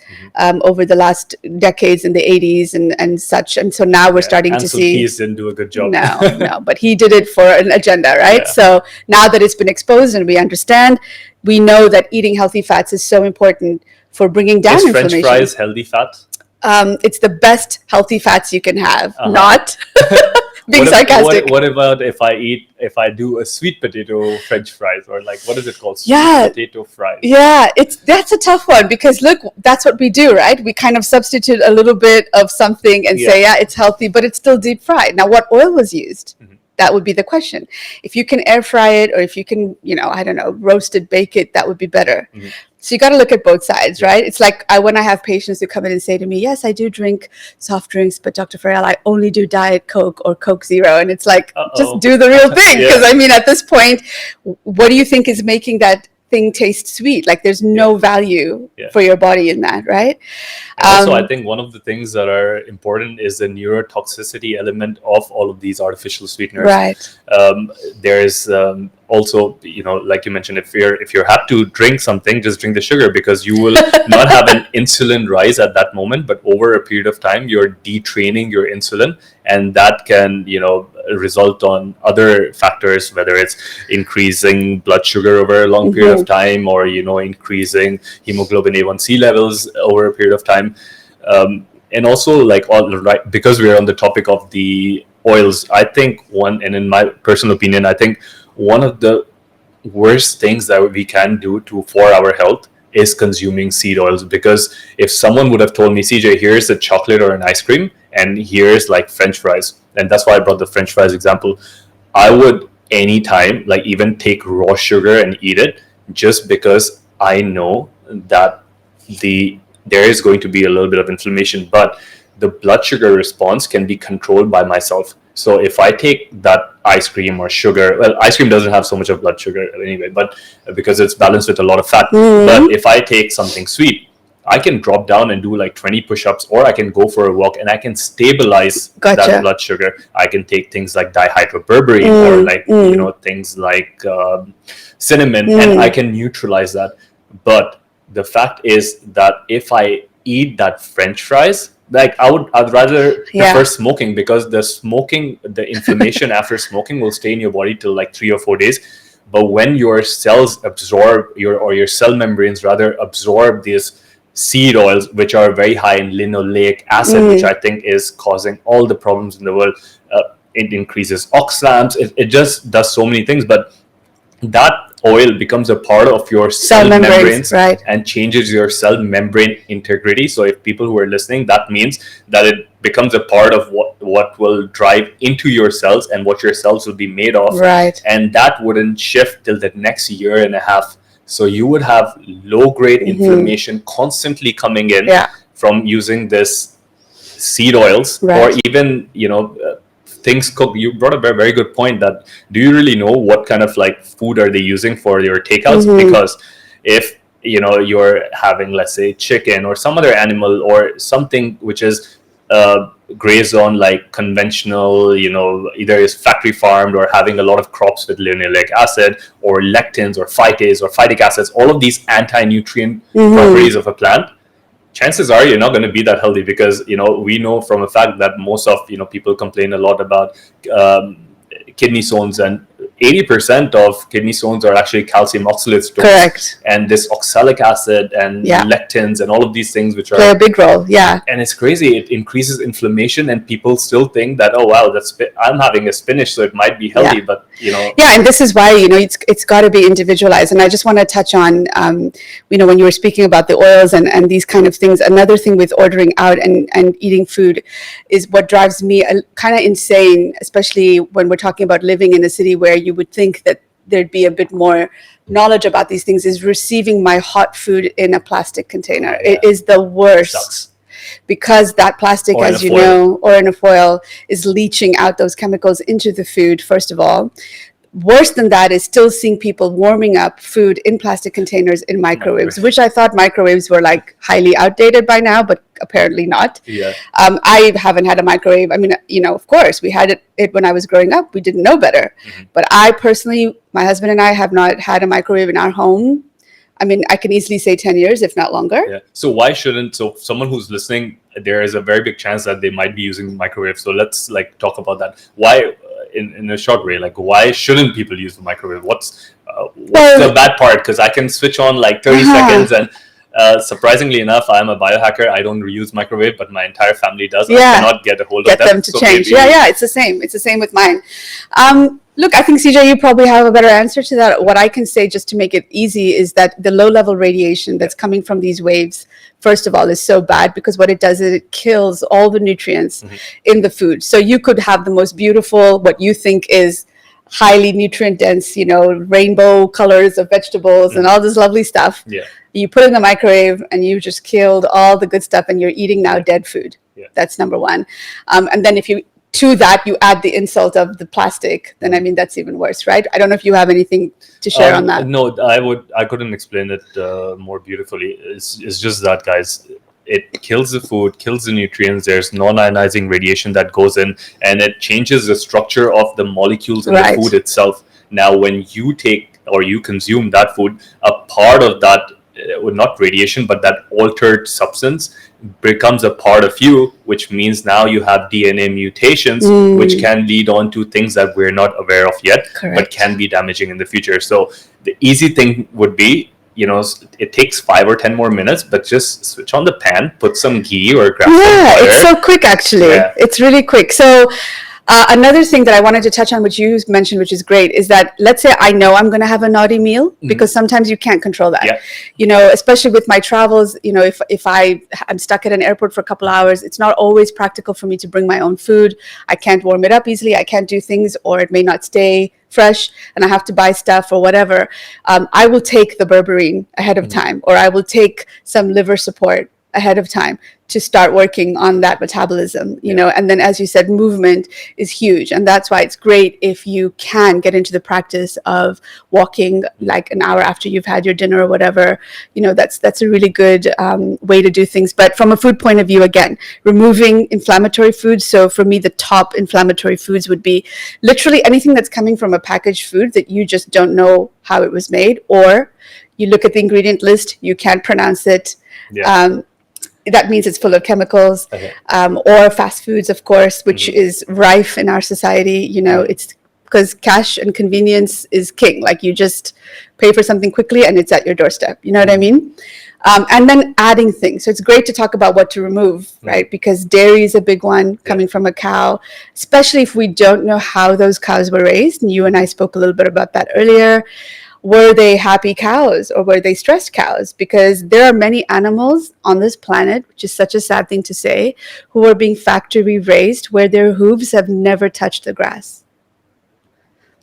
over the last decades in the 80s and such. And so now we're starting to Ansel see. Keys didn't do a good job. No, but he did it for an agenda, right? Yeah. So now that it's been exposed and we understand, we know that eating healthy fats is so important for bringing down Is inflammation. French fries healthy fat? It's the best healthy fats you can have, not being sarcastic. What about if I do a sweet potato French fries, or like, what is it called? Sweet potato fries. Yeah, that's a tough one, because look, that's what we do, right? We kind of substitute a little bit of something and say, it's healthy, but it's still deep fried. Now, what oil was used? That would be the question. If you can air fry it, or if you can, roast it, bake it, that would be better. So you got to look at both sides, right? It's like when I have patients who come in and say to me, yes, I do drink soft drinks, but Dr. Faryal, I only do Diet Coke or Coke Zero. And it's like, just do the real thing. Because at this point, what do you think is making that thing taste sweet? Like, there's no value for your body in that, right? Also, I think one of the things that are important is the neurotoxicity element of all of these artificial sweeteners. Right. There is also, like you mentioned, if you have to drink something, just drink the sugar, because you will not have an insulin rise at that moment, but over a period of time, you're detraining your insulin, and that can, result on other factors, whether it's increasing blood sugar over a long period of time, or, increasing hemoglobin A1C levels over a period of time. And also, because we're on the topic of the oils, I think and in my personal opinion, I think one of the worst things that we can do for our health is consuming seed oils. Because if someone would have told me, CJ, here's a chocolate or an ice cream, and here's like French fries, and that's why I brought the French fries example, I would anytime even take raw sugar and eat it, just because I know that there is going to be a little bit of inflammation, but the blood sugar response can be controlled by myself. So if I take that ice cream or sugar, well, ice cream doesn't have so much of blood sugar anyway, but because it's balanced with a lot of fat. But if I take something sweet, I can drop down and do like 20 push-ups, or I can go for a walk and I can stabilize that blood sugar. I can take things like dihydroberberine or like, things like cinnamon, and I can neutralize that. But the fact is that if I eat that French fries, like I'd rather prefer smoking, because the inflammation after smoking will stay in your body till like 3 or 4 days. But when your cells absorb your cell membranes rather absorb these seed oils, which are very high in linoleic acid, which I think is causing all the problems in the world. It increases oxalams. It just does so many things, but that oil becomes a part of your cell membranes, and changes your cell membrane integrity. So if people who are listening, that means that it becomes a part of what will drive into your cells and what your cells will be made of. And that wouldn't shift till the next year and a half. So you would have low-grade inflammation constantly coming in from using this seed oils, or even, things cooked. You brought up a very good point that, do you really know what kind of like food are they using for your takeouts? Because if you're having, let's say, chicken or some other animal or something which is grazed on like conventional, either is factory farmed or having a lot of crops with linoleic acid or lectins or phytase or phytic acids, all of these anti-nutrient properties of a plant, chances are you're not going to be that healthy, because we know from a fact that most of people complain a lot about kidney stones, and 80% of kidney stones are actually calcium oxalate stones. Correct. And this oxalic acid and lectins and all of these things, which play a big role. And it's crazy. It increases inflammation, and people still think that, oh wow, I'm having a spinach, so it might be healthy. But and this is why it's got to be individualized. And I just want to touch on when you were speaking about the oils and these kind of things, another thing with ordering out and eating food is what drives me kind of insane, especially when we're talking about living in a city where you would think that there'd be a bit more knowledge about these things, is receiving my hot food in a plastic container. It is the worst, because that plastic, as you know, or in a foil, is leaching out those chemicals into the food, first of all. Worse than that is still seeing people warming up food in plastic containers in microwaves, which I thought microwaves were like highly outdated by now, but apparently not. Yeah. I haven't had a microwave. I mean, of course, we had it when I was growing up. We didn't know better. But I personally, my husband and I have not had a microwave in our home. I mean, I can easily say 10 years, if not longer. Yeah. So why shouldn't, so someone who's listening, there is a very big chance that they might be using microwave. So let's like talk about that. Why, in a short way, like why shouldn't people use the microwave? What's the bad part? Because I can switch on like 30 seconds and surprisingly enough, I'm a biohacker. I don't use microwave, but my entire family does. I cannot get a hold of them to change. Yeah, it's the same. It's the same with mine. Look, I think, CJ, you probably have a better answer to that. What I can say, just to make it easy, is that the low-level radiation that's coming from these waves, first of all, is so bad because what it does is it kills all the nutrients in the food. So you could have the most beautiful, what you think is highly nutrient-dense, rainbow colors of vegetables and all this lovely stuff. Yeah. You put it in the microwave and you just killed all the good stuff and you're eating now dead food. Yeah. That's number one. And then if you to that you add the insult of the plastic, then I mean that's even worse, right? I don't know if you have anything to share on that. No, I couldn't explain it more beautifully. It's just that, guys, it kills the food, kills the nutrients. There's non-ionizing radiation that goes in, and it changes the structure of the molecules in the food itself. Now, when you take or you consume that food, a part of that, not radiation, but that altered substance becomes a part of you, which means now you have DNA mutations, which can lead on to things that we're not aware of yet, but can be damaging in the future. So the easy thing would be, it takes 5 or 10 more minutes, but just switch on the pan, put some ghee or grab some butter. It's so quick, actually. Yeah. It's really quick. So another thing that I wanted to touch on, which you mentioned, which is great, is that let's say I know I'm going to have a naughty meal, because sometimes you can't control that. Yeah. Especially with my travels, if I'm stuck at an airport for a couple of hours, it's not always practical for me to bring my own food. I can't warm it up easily. I can't do things, or it may not stay fresh and I have to buy stuff or whatever. I will take the berberine ahead of time, or I will take some liver support ahead of time to start working on that metabolism, and then, as you said, movement is huge. And that's why it's great if you can get into the practice of walking like an hour after you've had your dinner or whatever. That's a really good way to do things. But from a food point of view, again, removing inflammatory foods. So for me, the top inflammatory foods would be literally anything that's coming from a packaged food that you just don't know how it was made, or you look at the ingredient list, you can't pronounce it. Yeah. That means it's full of chemicals, or fast foods, of course, which is rife in our society. It's because cash and convenience is king. Like, you just pay for something quickly and it's at your doorstep. You know what I mean? And then adding things. So it's great to talk about what to remove, right? Because dairy is a big one coming from a cow, especially if we don't know how those cows were raised. And you and I spoke a little bit about that earlier. Were they happy cows or were they stressed cows? Because there are many animals on this planet, which is such a sad thing to say, who are being factory raised where their hooves have never touched the grass.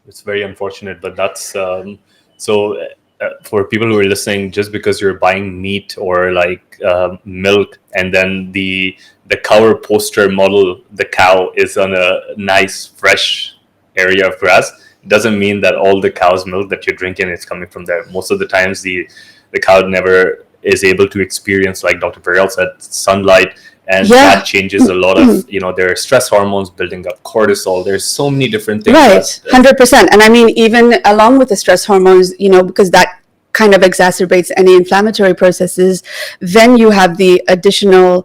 It's very unfortunate, but that's for people who are listening, just because you're buying meat or like milk, and then the cover poster model, the cow is on a nice fresh area of grass, doesn't mean that all the cow's milk that you're drinking is coming from there. Most of the times the cow never is able to experience, like Dr. Faryal said, sunlight, and that changes a lot of, there are stress hormones building up, cortisol. There's so many different things. Right, 100%. And I mean, even along with the stress hormones, because that kind of exacerbates any inflammatory processes, then you have the additional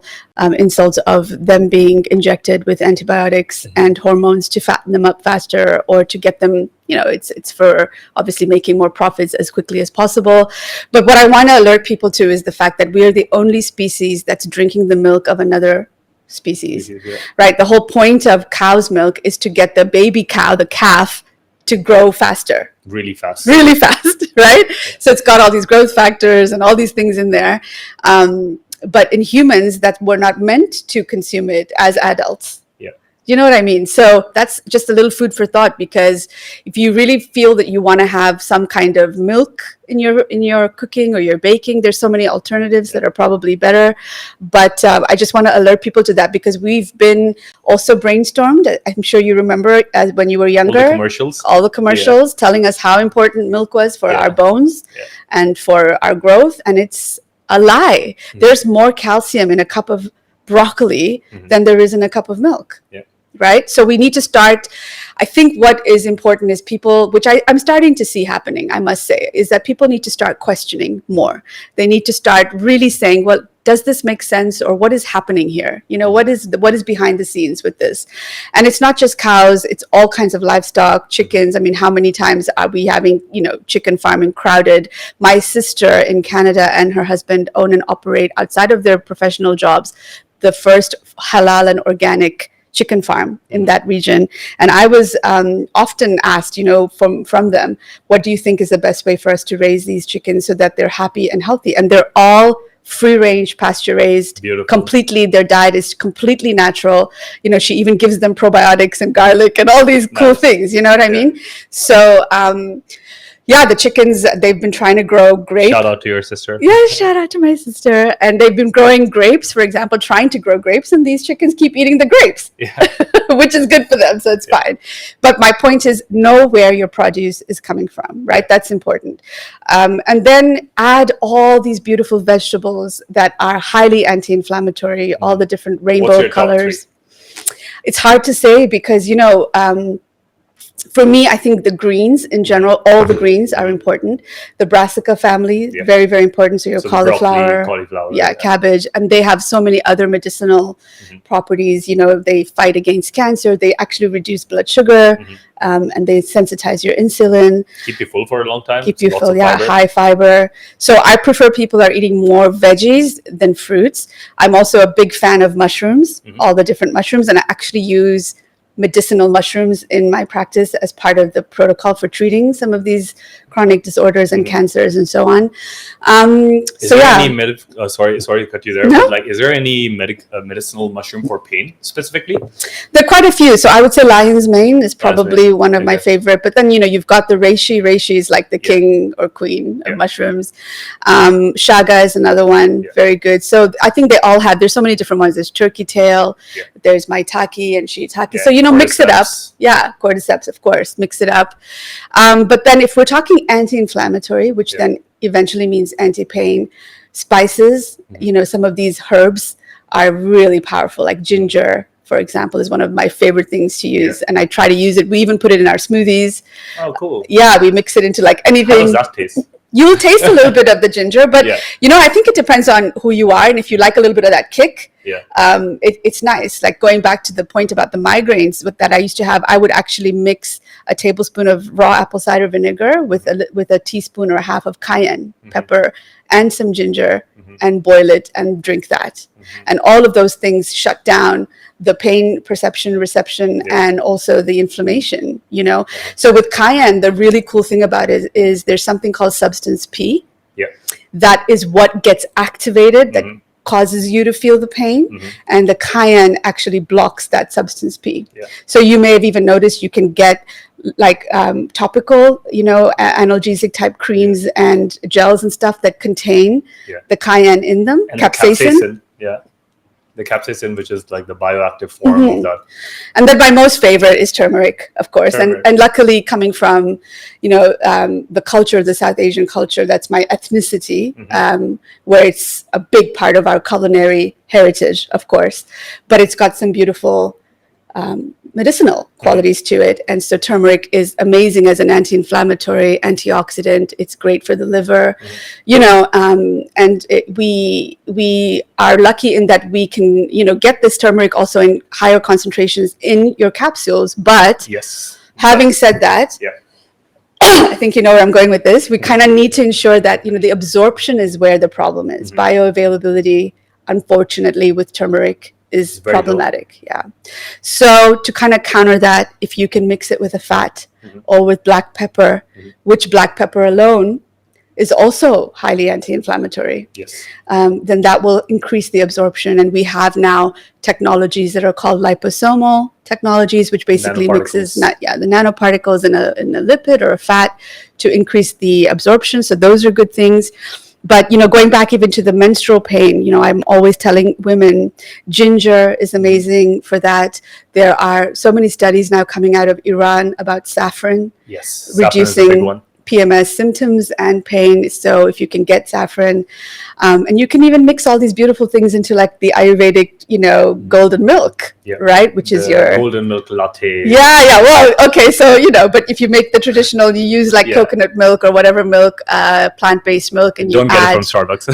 insults of them being injected with antibiotics and hormones to fatten them up faster, or to get them, it's for obviously making more profits as quickly as possible. But what I want to alert people to is the fact that we are the only species that's drinking the milk of another species, right? The whole point of cow's milk is to get the baby cow, the calf, to grow faster. Really fast, right? So it's got all these growth factors and all these things in there. But in humans, that we're not meant to consume it as adults. Yeah. You know what I mean? So that's just a little food for thought, because if you really feel that you want to have some kind of milk in your cooking or your baking, there's so many alternatives that are probably better. But I just want to alert people to that, because we've been also brainstormed. I'm sure you remember as when you were younger, all the commercials telling us how important milk was for our bones and for our growth, and it's a lie. There's more calcium in a cup of broccoli than there is in a cup of milk. Right? So we need to start. I think what is important is people, which I'm starting to see happening, I must say, is that people need to start questioning more. They need to start really saying, well, does this make sense, or what is happening here? You know, what is behind the scenes with this? And it's not just cows, it's all kinds of livestock, chickens. I mean, how many times are we having, you know, chicken farming crowded? My sister in Canada and her husband own and operate, outside of their professional jobs, the first halal and organic chicken farm in that region. And I was often asked, you know, from them, what do you think is the best way for us to raise these chickens so that they're happy and healthy? And they're all free range, pasture raised. Beautiful. Completely, their diet is completely natural. You know, she even gives them probiotics and garlic and all these cool things, you know what I mean? So yeah, the chickens, they've been trying to grow grapes. Shout out to your sister. Yeah, shout out to my sister. And they've been growing grapes, for example, trying to grow grapes, and these chickens keep eating the grapes, which is good for them, so it's fine. But my point is, know where your produce is coming from, right? That's important. And then add all these beautiful vegetables that are highly anti-inflammatory, all the different rainbow colors. It's hard to say because, you know, for me, I think the greens in general, all the greens are important. The brassica family, very, very important. So your cauliflower, cabbage, and they have so many other medicinal properties. You know, they fight against cancer. They actually reduce blood sugar, and they sensitize your insulin. Keep you full for a long time. Keep you full, high fiber. So I prefer people are eating more veggies than fruits. I'm also a big fan of mushrooms, all the different mushrooms, and I actually use medicinal mushrooms in my practice as part of the protocol for treating some of these chronic disorders and cancers and so on. Is there any sorry to cut you there. No? But like, is there any medicinal mushroom for pain specifically? There are quite a few. So I would say lion's mane is probably one of my favorite. But then, you know, you've got the reishi. Reishi is like the king or queen of mushrooms. Shaga is another one, very good. So I think they all have. There's so many different ones. There's turkey tail. There's maitake and shiitake. So, you know, mix it up. Yeah, cordyceps, of course, mix it up. But then if we're talking anti-inflammatory, which then eventually means anti-pain, spices, you know, some of these herbs are really powerful, like ginger, for example, is one of my favorite things to use. And I try to use it. We even put it in our smoothies. Oh, cool. Yeah, we mix it into like anything. How does that taste? You'll taste a little bit of the ginger, but you know, I think it depends on who you are, and if you like a little bit of that kick, it's nice. Like going back to the point about the migraines that I used to have, I would actually mix a tablespoon of raw apple cider vinegar with a teaspoon or a half of cayenne pepper and some ginger, and boil it and drink that. And all of those things shut down the pain perception, reception, and also the inflammation, you know. So with cayenne, the really cool thing about it is there's something called substance P. That is what gets activated, that causes you to feel the pain, and the cayenne actually blocks that substance P. So you may have even noticed you can get like topical, you know, analgesic type creams and gels and stuff that contain the cayenne in them, and capsaicin. The capsaicin, which is like the bioactive form of that. And then my most favorite is turmeric, of course. And luckily, coming from, you know, the culture, the South Asian culture, that's my ethnicity, where it's a big part of our culinary heritage, of course. But it's got some beautiful medicinal qualities to it. And so turmeric is amazing as an anti-inflammatory, antioxidant. It's great for the liver, you know, and we are lucky in that we can, you know, get this turmeric also in higher concentrations in your capsules. But having said that, I think you know where I'm going with this. We kind of need to ensure that, you know, the absorption is where the problem is. Bioavailability, unfortunately, with turmeric is problematic. So to kind of counter that, if you can mix it with a fat or with black pepper, which black pepper alone is also highly anti-inflammatory. Yes. Then that will increase the absorption. And we have now technologies that are called liposomal technologies, which basically mixes the nanoparticles in a lipid or a fat to increase the absorption. So those are good things. But, going back even to the menstrual pain, I'm always telling women ginger is amazing for that. There are so many studies now coming out of Iran about saffron. Yes, reducing saffron is a big one. PMS symptoms and pain. So if you can get saffron, and you can even mix all these beautiful things into like the Ayurvedic, golden milk, right? Which is your golden milk latte. Yeah. Well, okay. So, but if you make the traditional, you use like coconut milk or whatever milk, plant-based milk, and don't get it from Starbucks.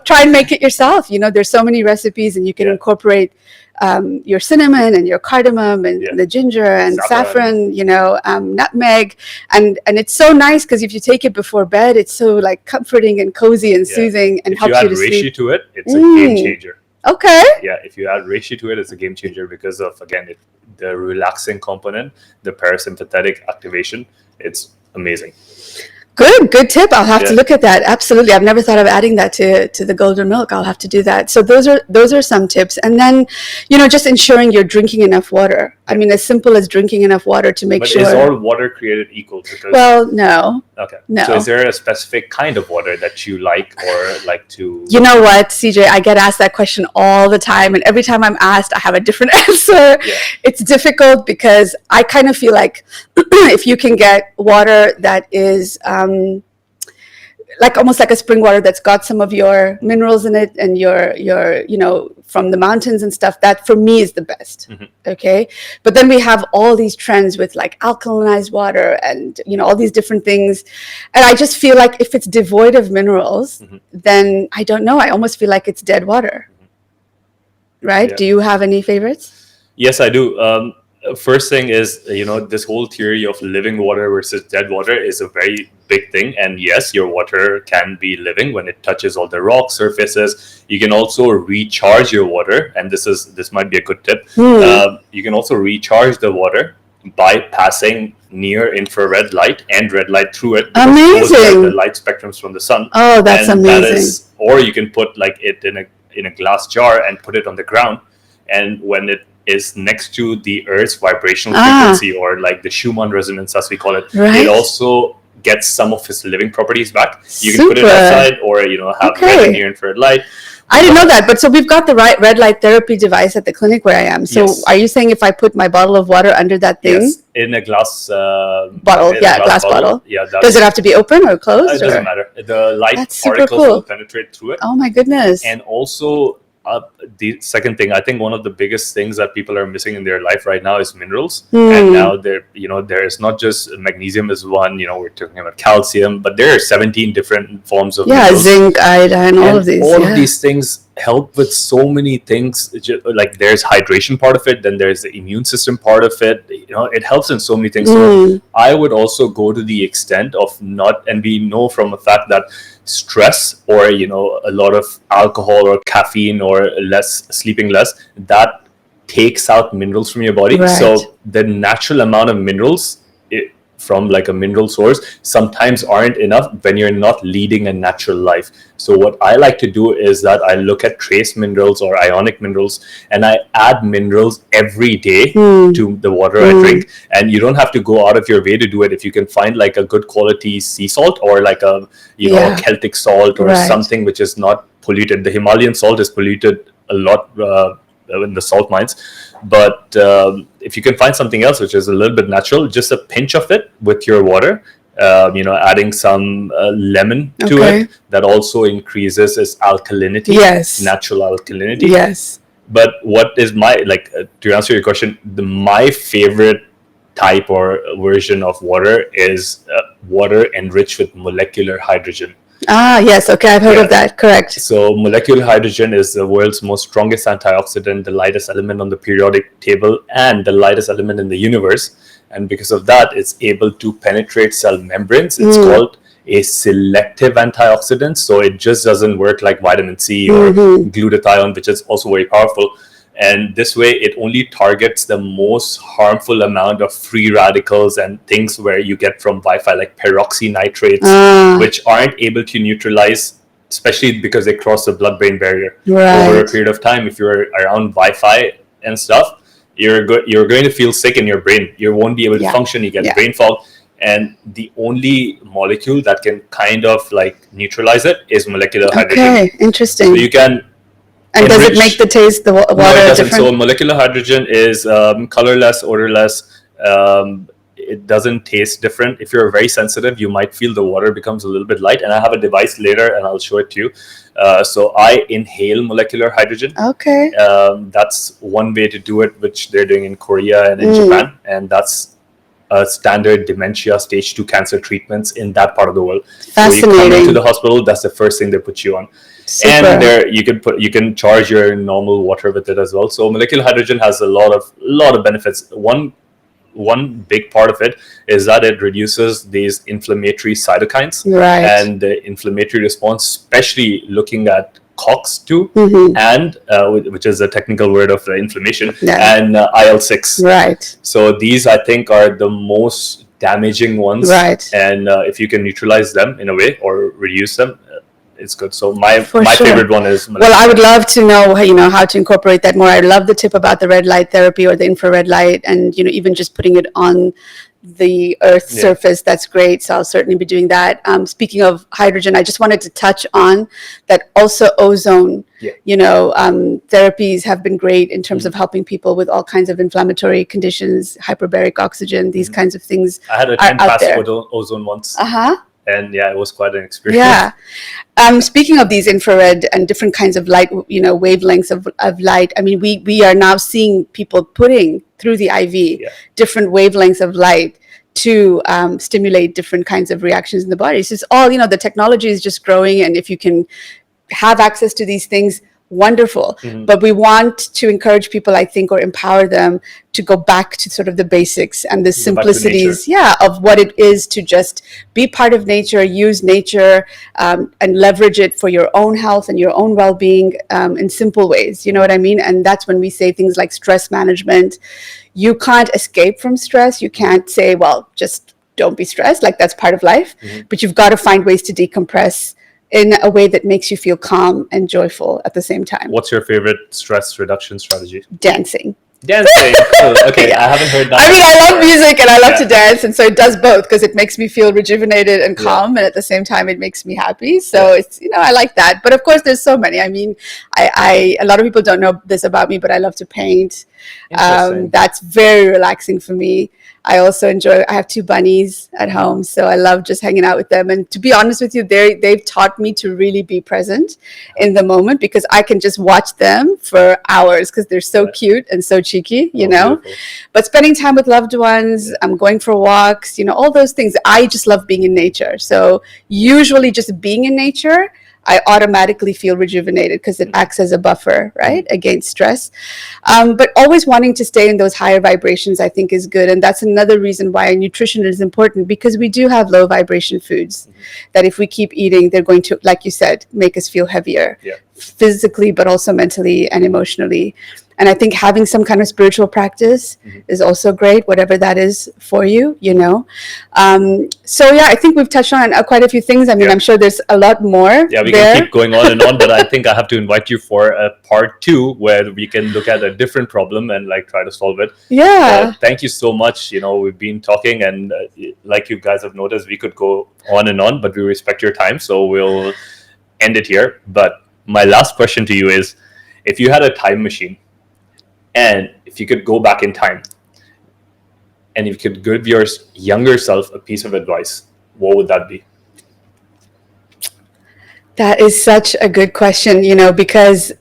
Try and make it yourself. There's so many recipes, and you can incorporate your cinnamon and your cardamom and the ginger and saffron, nutmeg. And it's so nice because if you take it before bed, it's so like comforting and cozy and soothing and helps you to sleep. If you add reishi to it, it's a game changer. Okay. Yeah, if you add reishi to it, it's a game changer because of, again, the relaxing component, the parasympathetic activation. It's amazing. Good tip. I'll have to look at that. Absolutely. I've never thought of adding that to the golden milk. I'll have to do that. So those are some tips. And then, just ensuring you're drinking enough water. I mean, as simple as drinking enough water to make sure. But is all water created equal? Well, no. Okay. No. So is there a specific kind of water that you like or like to? You know what, CJ? I get asked that question all the time. And every time I'm asked, I have a different answer. Yeah. It's difficult because I kind of feel like if you can get water that is like almost like a spring water that's got some of your minerals in it and your from the mountains and stuff, that for me is the best. Mm-hmm. Okay. But then we have all these trends with like alkalinized water and all these different things, and I just feel like if it's devoid of minerals, then I don't know, I almost feel like it's dead water. Right? Do you have any favorites? Yes, I do. First thing is, this whole theory of living water versus dead water is a very big thing. And yes, your water can be living when it touches all the rock surfaces. You can also recharge your water. And this might be a good tip. You can also recharge the water by passing near infrared light and red light through it. Amazing. The light spectrums from the sun. Oh, that's amazing. Or you can put like it in a glass jar and put it on the ground. And when it is next to the Earth's vibrational frequency, or like the Schumann resonance, as we call it, it also gets some of its living properties back. You can put it outside, or have red and near infrared light. I didn't know that, but so we've got the right red light therapy device at the clinic where I am. So are you saying if I put my bottle of water under that thing? Yes, in a glass bottle. Glass bottle. Yeah. Does it have to be open or closed? It doesn't matter. The light particles will penetrate through it. Oh my goodness. And also, the second thing, I think one of the biggest things that people are missing in their life right now is minerals. And now there is not just magnesium is one, we're talking about calcium, but there are 17 different forms of minerals. Zinc, iodine, all of these. All of these things help with so many things. Like there's hydration part of it, then there's the immune system part of it. It helps in so many things. So I would also go to the extent of and we know from a fact that stress or a lot of alcohol or caffeine or sleeping less, that takes out minerals from your body. Right. So the natural amount of minerals from like a mineral source sometimes aren't enough when you're not leading a natural life. So what I like to do is that I look at trace minerals or ionic minerals, and I add minerals every day to the water I drink. And you don't have to go out of your way to do it. If you can find like a good quality sea salt or like a Celtic salt or something which is not polluted. The Himalayan salt is polluted a lot in the salt mines, but if you can find something else which is a little bit natural, just a pinch of it with your water, adding some lemon to it, that also increases its alkalinity. Natural alkalinity. But what is to answer your question, my favorite type or version of water is water enriched with molecular hydrogen. Yes. Okay. I've heard of that. Correct. So molecular hydrogen is the world's most strongest antioxidant, the lightest element on the periodic table, and the lightest element in the universe. And because of that, it's able to penetrate cell membranes. It's called a selective antioxidant. So it just doesn't work like vitamin C or glutathione, which is also very powerful. And this way, it only targets the most harmful amount of free radicals and things where you get from Wi-Fi, like peroxynitrates, which aren't able to neutralize, especially because they cross the blood-brain barrier over a period of time. If you're around Wi-Fi and stuff, you're going to feel sick in your brain. You won't be able to function. You get brain fog. And the only molecule that can kind of like neutralize it is molecular hydrogen. Okay, interesting. So you can. And does it make the taste, the water, no, it doesn't. different? So molecular hydrogen is colorless, odorless. It doesn't taste different. If you're very sensitive, you might feel the water becomes a little bit light. And I have a device later, and I'll show it to you. So I inhale molecular hydrogen. Okay. That's one way to do it, which they're doing in Korea and in Japan, and that's standard dementia stage 2 cancer treatments in that part of the world. Fascinating. So you come into the hospital, that's the first thing they put you on. Super. And there you can charge your normal water with it as well. So molecular hydrogen has a lot of benefits. One big part of it is that it reduces these inflammatory cytokines and the inflammatory response, especially looking at COX-2 and which is a technical word of inflammation, and IL-6. Right. So these, I think, are the most damaging ones. Right. And if you can neutralize them in a way or reduce them, it's good. So my favorite one is molecular. Well, I would love to know, how to incorporate that more. I love the tip about the red light therapy or the infrared light, and even just putting it on the Earth's surface. That's great. So I'll certainly be doing that. Speaking of hydrogen, I just wanted to touch on that also ozone. Therapies have been great in terms of helping people with all kinds of inflammatory conditions, hyperbaric oxygen, these kinds of things. I had a 10-pass ozone once. And it was quite an experience. Speaking of these infrared and different kinds of light, wavelengths of light, I mean, we are now seeing people putting through the IV different wavelengths of light to stimulate different kinds of reactions in the body. It's just all, the technology is just growing. And if you can have access to these things, wonderful. But we want to encourage people, I think, or empower them to go back to sort of the basics and the simplicities of what it is to just be part of nature, use nature, and leverage it for your own health and your own well-being in simple ways. You know what I mean? And that's when we say things like stress management. You can't escape from stress. You can't say, well, just don't be stressed. Like, that's part of life. But you've got to find ways to decompress in a way that makes you feel calm and joyful at the same time. What's your favorite stress reduction strategy? Dancing. Dancing. Cool. Okay, I haven't heard that. I mean, I love music and I love to dance, and so it does both because it makes me feel rejuvenated and calm, and at the same time, it makes me happy. So it's I like that. But of course, there's so many. I mean, I a lot of people don't know this about me, but I love to paint. That's very relaxing for me. I also I have 2 bunnies at home, so I love just hanging out with them. And to be honest with you, they've taught me to really be present in the moment, because I can just watch them for hours because they're so cute and so cheeky, Beautiful. But spending time with loved ones, I'm going for walks, all those things. I just love being in nature. So usually just being in nature, I automatically feel rejuvenated because it acts as a buffer, right, against stress. But always wanting to stay in those higher vibrations, I think, is good. And that's another reason why nutrition is important, because we do have low vibration foods that if we keep eating, they're going to, like you said, make us feel heavier physically, but also mentally and emotionally. And I think having some kind of spiritual practice is also great, whatever that is for you, So, I think we've touched on quite a few things. I mean, I'm sure there's a lot more. Yeah, we can keep going on and on, but I think I have to invite you for a part 2 where we can look at a different problem and try to solve it. Yeah. Thank you so much. We've been talking, and like you guys have noticed, we could go on and on, but we respect your time. So we'll end it here. But my last question to you is, if you had a time machine, and if you could go back in time and if you could give your younger self a piece of advice, what would that be? That is such a good question, because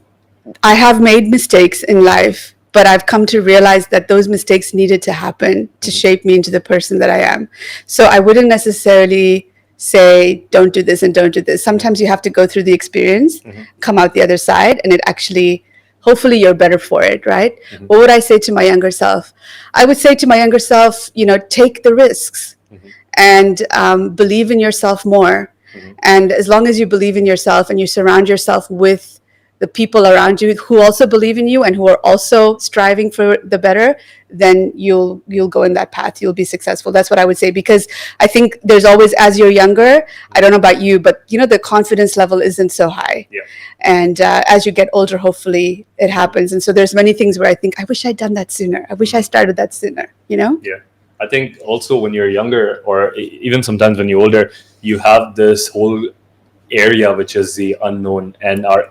I have made mistakes in life, but I've come to realize that those mistakes needed to happen to shape me into the person that I am. So I wouldn't necessarily say, don't do this and don't do this. Sometimes you have to go through the experience, come out the other side, and it actually, hopefully you're better for it, right? What would I say to my younger self? I would say to my younger self, take the risks and believe in yourself more. And as long as you believe in yourself and you surround yourself with the people around you who also believe in you and who are also striving for the better, then you'll go in that path. You'll be successful. That's what I would say, because I think there's always, as you're younger, I don't know about you, but the confidence level isn't so high. Yeah. And as you get older, hopefully it happens. And so there's many things where I think, I wish I'd done that sooner. I wish I started that sooner, Yeah. I think also when you're younger, or even sometimes when you're older, you have this whole area which is the unknown, and our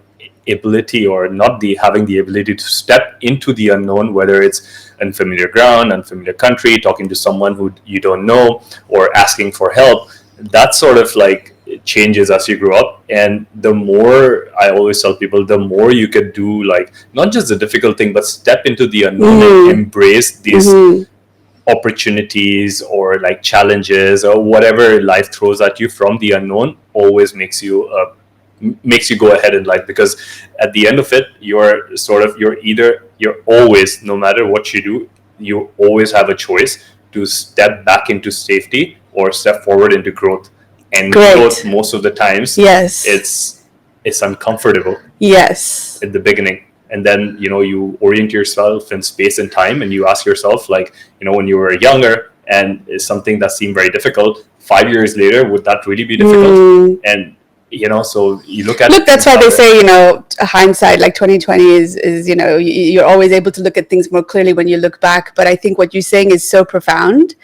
ability, or not the having the ability to step into the unknown, whether it's unfamiliar ground, unfamiliar country, talking to someone who you don't know, or asking for help, that sort of like changes as you grow up. And the more, I always tell people, the more you could do, like, not just the difficult thing, but step into the unknown and embrace these opportunities or like challenges or whatever life throws at you from the unknown, always makes you go ahead in life. Because at the end of it, you're always, no matter what you do, you always have a choice to step back into safety or step forward into growth. And growth, most of the times, it's uncomfortable at the beginning. And then, you orient yourself in space and time, and you ask yourself, like, when you were younger and it's something that seemed very difficult, 5 years later, would that really be difficult? And, so you look at... that's why they say, hindsight, like 2020 is, you're always able to look at things more clearly when you look back. But I think what you're saying is so profound.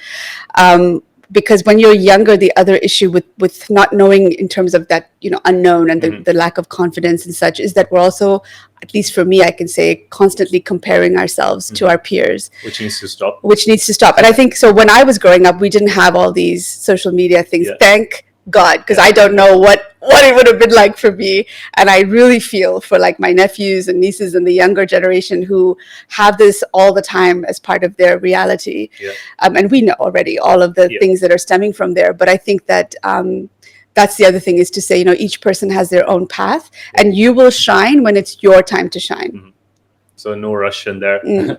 Because when you're younger, the other issue with not knowing in terms of that, unknown and the lack of confidence and such, is that we're also, at least for me, I can say, constantly comparing ourselves to our peers. Which needs to stop. And I think, so when I was growing up, we didn't have all these social media things. Yeah. Thank God, because I don't know what it would have been like for me. And I really feel for like my nephews and nieces and the younger generation who have this all the time as part of their reality. Yeah. And we know already all of the things that are stemming from there. But I think that that's the other thing, is to say, each person has their own path, and you will shine when it's your time to shine. Mm-hmm. So no rush in there.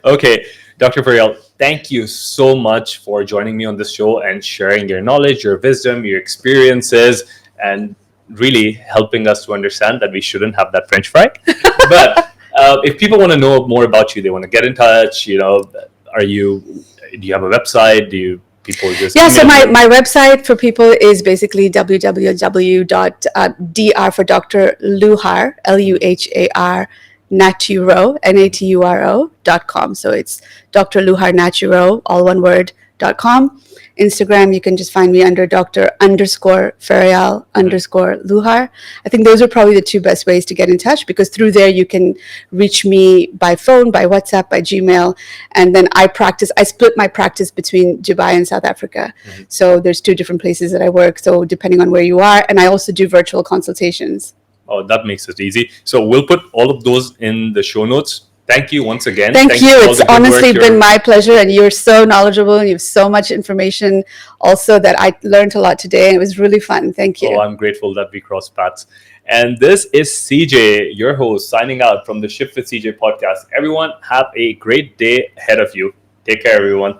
Okay, Dr. Faryal, thank you so much for joining me on this show and sharing your knowledge, your wisdom, your experiences, and really helping us to understand that we shouldn't have that French fry. But if people want to know more about you, they want to get in touch, do you have a website? People just... Yeah, so my website for people is basically www.dr for Dr. Luhar, Luhar, Naturo, Naturo.com. So it's Dr. Luhar Naturo, all one word, .com. Instagram, you can just find me under Dr._Faryal_Luhar. I think those are probably the two best ways to get in touch, because through there you can reach me by phone, by WhatsApp, by Gmail. And then I split my practice between Dubai and South Africa. So there's two different places that I work. So depending on where you are, and I also do virtual consultations. Oh, that makes it easy. So we'll put all of those in the show notes. Thank you once again. Thank you. It's honestly been my pleasure, and you're so knowledgeable, and you have so much information also that I learned a lot today, and it was really fun. Thank you. Oh, I'm grateful that we crossed paths. And this is CJ, your host, signing out from the Shift with CJ podcast. Everyone, have a great day ahead of you. Take care, everyone.